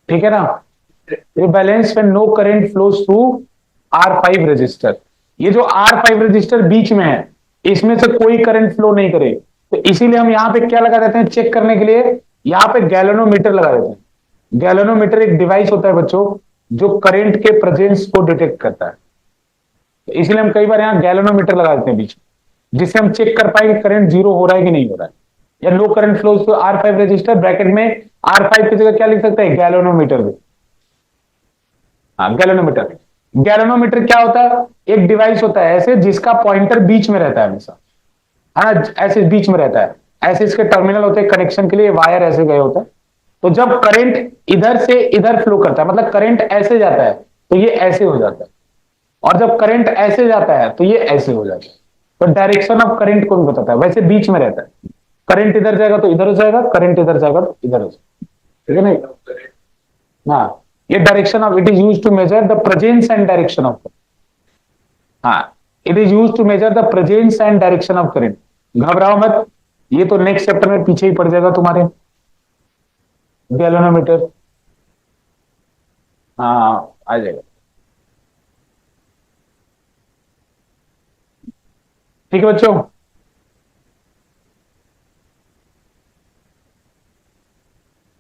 ठीक है ना? ये balance when no current flows through R5 resistor. ये जो R5 resistor बीच में है, इसमें से कोई करंट फ्लो नहीं करे, तो इसीलिए हम यहां पे क्या लगा देते हैं चेक करने के लिए, यहां पे गैल्वेनोमीटर लगा देते हैं। गैल्वेनोमीटर एक डिवाइस होता है बच्चों जो करंट के प्रेजेंस को डिटेक्ट करता है, तो इसलिए हम कई बार यहां गैल्वेनोमीटर लगा देते हैं बीच में, जिससे हम चेक कर पाए कि करंट जीरो हो रहा है कि नहीं हो रहा है, या no current flows to R5 resistor. Bracket में R5 की जगह क्या लिख सकते हैं, गैल्वेनोमीटर भी। हाँ, गैल्वेनोमीटर। गैल्वेनोमीटर क्या होता है, एक डिवाइस होता है ऐसे जिसका पॉइंटर बीच में रहता है हमेशा, है ना, ऐसे बीच में रहता है, ऐसे इसके टर्मिनल होते हैं कनेक्शन के लिए, वायर ऐसे गए होता है। तो जब करंट इधर से इधर फ्लो करता है, मतलब करंट ऐसे जाता है तो ये ऐसे हो जाता है, और जब करंट ऐसे जाता है तो ये ऐसे हो जाता है। तो डायरेक्शन ऑफ करंट को भी बताता है, वैसे बीच में रहता है। करंट इधर जाएगा तो इधर हो जाएगा, करंट इधर जाएगा तो इधर हो जाएगा, ठीक है ना। हाँ, ये direction of, it is use to measure the presence and direction of, हाँ, it is use to measure the presence and direction of current. घबराओ मत, ये तो नेक्स्ट चैप्टर में पीछे ही पड़ जाएगा तुम्हारे, गैल्वेनोमीटर। हाँ, आ जाएगा, ठीक है बच्चों।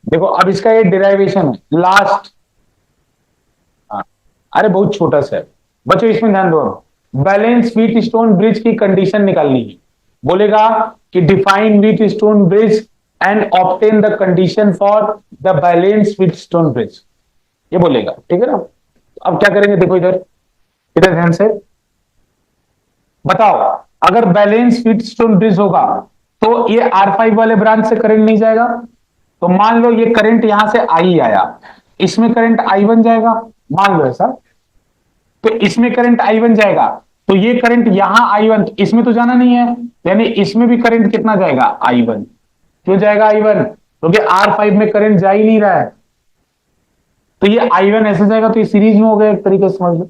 देखो अब इसका ये डिराइवेशन है लास्ट, हाँ, अरे बहुत छोटा सा है, बच्चों इसमें ध्यान दो, बैलेंस व्हीट स्टोन ब्रिज की कंडीशन निकालनी है। बोलेगा कि define wheat stone bridge and obtain the condition for the balance Wheatstone bridge, ये बोलेगा, ठीक है ना। अब क्या करेंगे, देखो इधर, इधर ध्यान से बताओ, अगर बैलेंस व्हीट स्टोन ब्रिज होगा तो ये R5 वाले ब्रांच से करंट नहीं जाएगा। तो मान लो ये करंट यहां से I आया, इसमें करंट I बन जाएगा, मान लो ऐसा, तो इसमें करंट I बन जाएगा, तो ये करंट यहां I1, इसमें तो जाना नहीं है, यानी इसमें भी करंट कितना जाएगा, I1। क्यों जाएगा I1? क्योंकि R5 में करंट जा ही नहीं रहा है, तो ये I1 ऐसे जाएगा, तो ये सीरीज में हो गया एक तरीके से, समझ लो।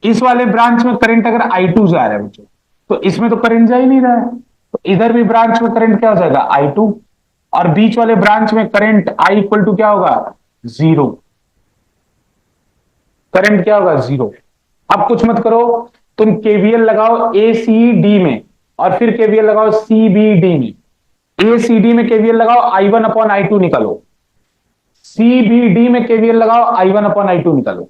इस वाले ब्रांच में करंट अगर I2 जा रहा है बच्चों, तो इसमें तो करंट जा ही नहीं रहा है, तो इधर भी ब्रांच में करंट क्या हो जाएगा, I2, और बीच वाले ब्रांच में करंट I इक्वल टू क्या होगा, 0। करंट क्या होगा, 0। अब कुछ मत करो, तुम केवीएल लगाओ ACD में, और फिर केवीएल लगाओ CBD में। ACD में केवीएल लगाओ, I1 अपॉन I2 निकालो, CBD में केवीएल लगाओ, I1 अपॉन I2 निकालो,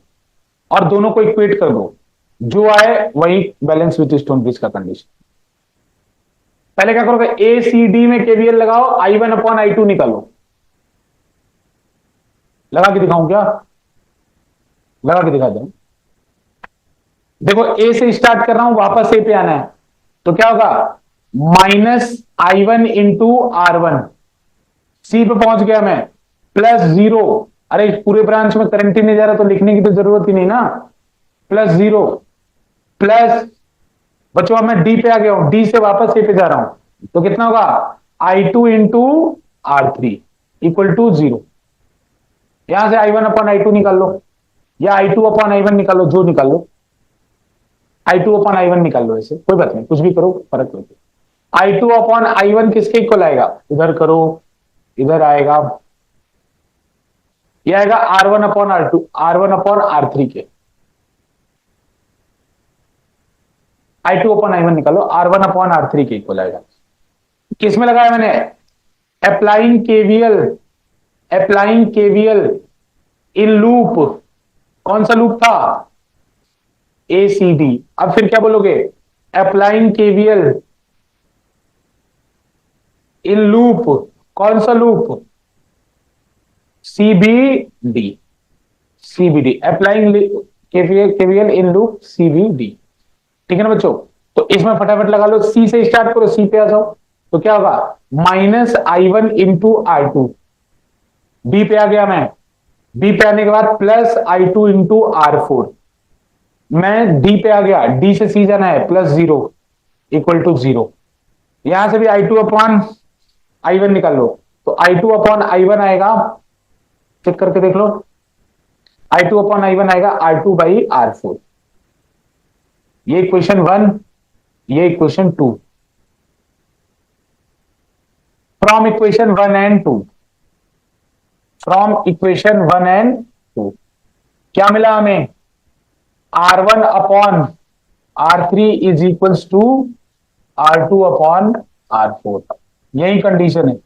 और दोनों को इक्वेट कर दो, जो आए वही बैलेंस व्हीट स्टोन ब्रिज का कंडीशन। पहले क्या करोगे, ACD में केवीएल लगाओ, I1 अपॉन I2 निकालो। लगा के दिखाऊं क्या, लगा के दिखा दूं। देखो A से स्टार्ट कर रहा हूं, वापस A पे आना है, तो क्या होगा, -I1 इंटू R1, C पे पहुंच गया मैं, +0। अरे पूरे ब्रांच में करंट ही नहीं जा रहा, तो लिखने की तो जरूरत ही नहीं ना, +0 प्लस, बच्चों अब मैं D पे आ गया हूं, D से वापस A पे जा रहा हूं, तो कितना होगा, I2 into R3 equal to 0। यहां से I1 अपॉन I2 निकाल लो, या I2 अपॉन I1 निकालो, जो निकाल लो, I2 अपॉन I1 निकाल लो, ऐसे कोई बात नहीं, कुछ भी करो, फर्क नहीं पड़ता। I2 अपॉन I1 किसके इक्वल आएगा, इधर करो, इधर आएगा, यह आएगा R1 upon R2, R1 upon R3 के। I2 अपॉन I1 निकालो, R1 अपॉन R3 के इक्वल आएगा। किस में लगाया मैंने, अप्लाइंग केवीएल इन लूप, कौन सा लूप था, ACD। अब फिर क्या बोलोगे, अप्लाइंग केवीएल इन लूप, कौन सा loop, CBD, applying KVL in loop CBD, ठीक है ना बच्चों। तो इसमें फटाफट लगा लो, C से स्टार्ट करो, C पे आ जाओ, तो क्या होगा, -I1 इंटू R2, B पे आ गया मैं, B पे आने के बाद +I2 इंटू R4, मैं D पे आ गया, D से C जाना है, +0 इक्वल टू 0। यहां से भी I2 अपॉन I1 निकाल लो, तो I2 अपॉन I1 आएगा, चेक करके देख लो, I2 अपॉन I1 आएगा R2 बाई R4। ये इक्वेशन 1, ये equation 2, from equation 1 and 2, from equation 1 and 2 क्या मिला हमें, R1 upon R3 is equals to R2 upon R4, यही कंडीशन है।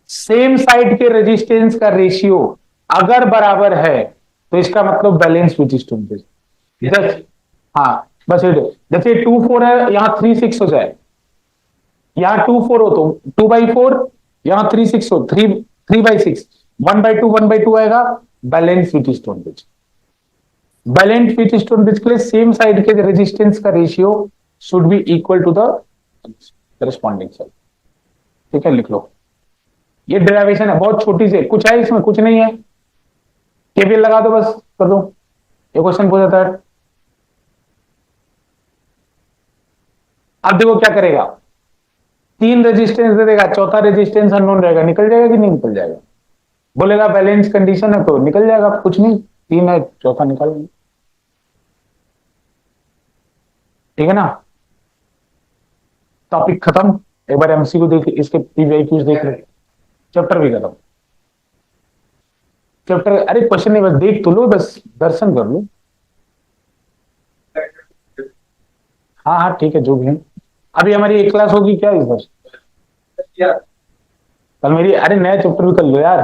सेम साइड के रेजिस्टेंस का रेशियो अगर बराबर है तो इसका मतलब बैलेंस व्हीट स्टोन ब्रिज। हाँ बस जैसे 2-4 है, यहां 3-6 हो जाए, यहां 2-4 हो तो 2/4, यहां 3-6 हो 3/6, 1/2 1/2 आएगा, balance Wheatstone bridge. Balance Wheatstone bridge के लिए सेम साइड के रेजिस्टेंस का ratio should be equal to the corresponding side, ठीक है, लिख लो। ये डेरिवेशन है, बहुत छोटी सी, कुछ है इसमें, कुछ नहीं है, केवीएल लगा दो, बस कर दो, ये क्वेश्चन हो जाता है। अब देखो क्या करेगा, 3 रेजिस्टेंस दे देगा, चौथा रेजिस्टेंस अननोन रहेगा, निकल जाएगा कि नहीं निकल जाएगा, बोलेगा बैलेंस कंडीशन है तो निकल जाएगा, कुछ नहीं, 3 है, चौथा निकाल लेंगे, ठीक है ना। टॉपिक खत्म, एक बार MCQ देख, इसके PYQs देख लो, चैप्टर भी खत्म, चैप्टर, अरे क्वेश्चन नहीं, बस देख तो लो, बस दर्शन कर लो। हाँ हाँ ठीक है, जो भी है। अभी हमारी एक क्लास होगी क्या इस बार, कल मेरी, अरे नया चैप्टर भी कर लो यार,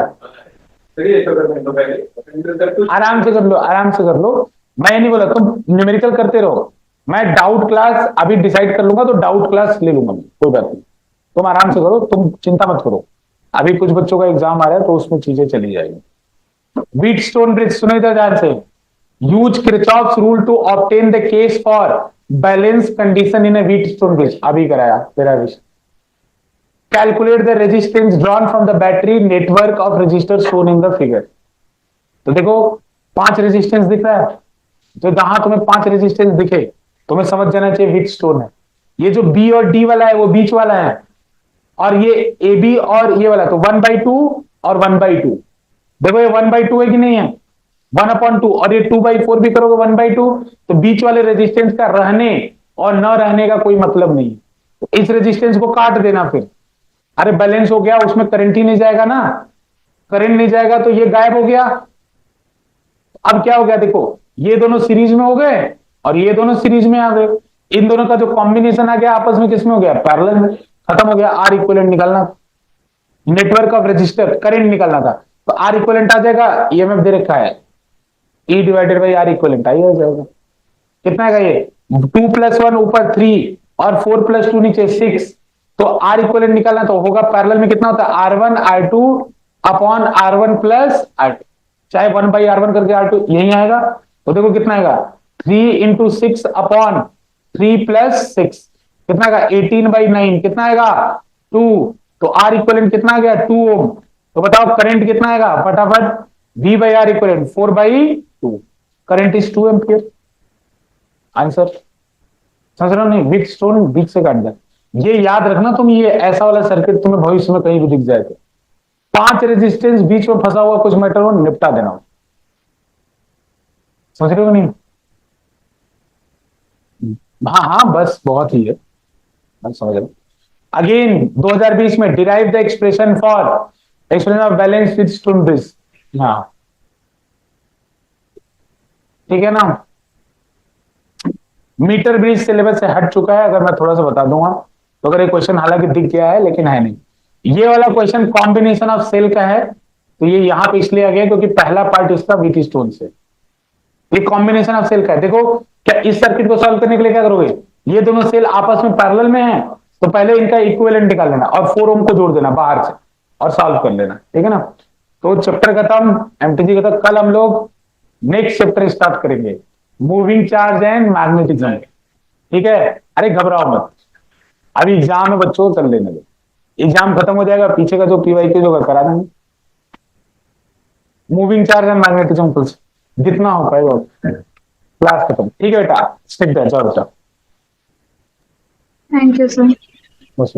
आराम से कर लो, आराम से कर लो, मैं ये नहीं बोला तुम न्यूमेरिकल करते रहो, मैं डाउट क्लास अभी डिसाइड कर लूंगा तो डाउट क्लास ले लूंगा मैं, कोई बात नहीं, तुम आराम से करो, तुम चिंता मत करो। अभी कुछ बच्चों का एग्जाम आ रहा है तो उसमें चीजें चली जाएगी। व्हीटस्टोन ब्रिज सुनो इधर ध्यान से। Use Kirchhoff's rule to obtain the case for balance condition in a Wheatstone bridge, अभी कराया तेरा विषय। Calculate the resistance drawn from the battery network of resistor shown in the figure. तो देखो 5 रेजिस्टेंस दिख रहा है, तो जहां तुम्हें 5 रेजिस्टेंस दिखे तुम्हें समझ जाना चाहिए व्हीटस्टोन है। ये जो बी और डी वाला है वो बीच वाला है, और ये ए बी और ये वाला, तो 1/2 और 1/2। देखो ये 1/2 है कि नहीं है, 1/2, और ये 2/4 भी करोगे 1/2, तो बीच वाले रेजिस्टेंस का रहने और न रहने का कोई मतलब नहीं। तो इस रेजिस्टेंस को काट देना फिर, अरे बैलेंस हो गया, उसमें करंट ही नहीं जाएगा ना, करंट नहीं जाएगा तो ये गायब हो गया। अब क्या हो गया देखो, ये दोनों सीरीज में हो गए और ये दोनों सीरीज में आ गए, इन दोनों का जो कॉम्बिनेशन आ गया आपस में किसमें हो गया, पैरेलल में, खत्म हो गया। आर इक्विवेलेंट निकालना, नेटवर्क ऑफ रजिस्टर करंट निकालना था, तो आर इक्विवेलेंट आ जाएगा, ईएमएफ दे रखा है E divided by R equivalent, I हो जाएगा। कितना है ये 2 + 1 ऊपर 3 और 4 + 2 नीचे 6, तो आर इक्विवेलेंट निकालना तो होगा पैरेलल में कितना होता है R1 R2 upon R1 plus R2, चाहे 1/R1 करके R2 यही आएगा। तो देखो कितना आएगा 3 × 6 अपॉन 3 + 6 कितना आएगा 18/9, कितना आएगा 2, तो आर इक्विवेलेंट कितना आ गया 2 ओम। तो बताओ करंट कितना आएगा फटाफट, V/R equivalent 4/2, current is 2 ampere. Answer समझ रहे हो नहीं, व्हीटस्टोन बीच से काट दिया। ये याद रखना तुम, ये ऐसा वाला सर्किट तुम्हें भविष्य में कहीं भी दिख जाए तो 5 रेजिस्टेंस बीच में फंसा हुआ कुछ मैटर हो निपटा देना, समझ रहे हो नहीं। हाँ हाँ बस बहुत ही है, बस समझ लो। अगेन 2020 में derive the expression of balance Wheatstone bridge. हाँ ठीक है ना, मीटर ब्रिज सिलेबस से हट चुका है, अगर मैं थोड़ा सा बता दूंगा तो, अगर ये क्वेश्चन हालांकि दिख गया है लेकिन है नहीं। ये वाला क्वेश्चन कॉम्बिनेशन ऑफ सेल का है, तो ये यहां पे इसलिए आ गया क्योंकि पहला पार्ट इसका व्हीटस्टोन से, ये कॉम्बिनेशन ऑफ सेल का है। देखो क्या इस सर्किट को सॉल्व करने के लिए क्या करोगे, ये दोनों सेल आपस में पैरेलल में है, तो पहले इनका इक्विवेलेंट निकाल लेना और 4 ओम को जोड़ देना बाहर से और सॉल्व कर लेना, ठीक है ना। तो चैप्टर खत्म, एमटीजी खत्म। कल हम लोग नेक्स्ट चैप्टर स्टार्ट करेंगे, मूविंग चार्ज एंड मैग्नेटिज्म, ठीक है। अरे घबराओ मत, अभी एग्जाम है बच्चों, कर लेने दो, एग्जाम खत्म हो जाएगा, पीछे का जो PYQ जो करा देंगे। मूविंग चार्ज एंड मैग्नेटिज्म जितना हो पाएगा, क्लास खत्म, ठीक है बेटा, स्टिक दैट, जाओ बेटा। Thank you, sir. बस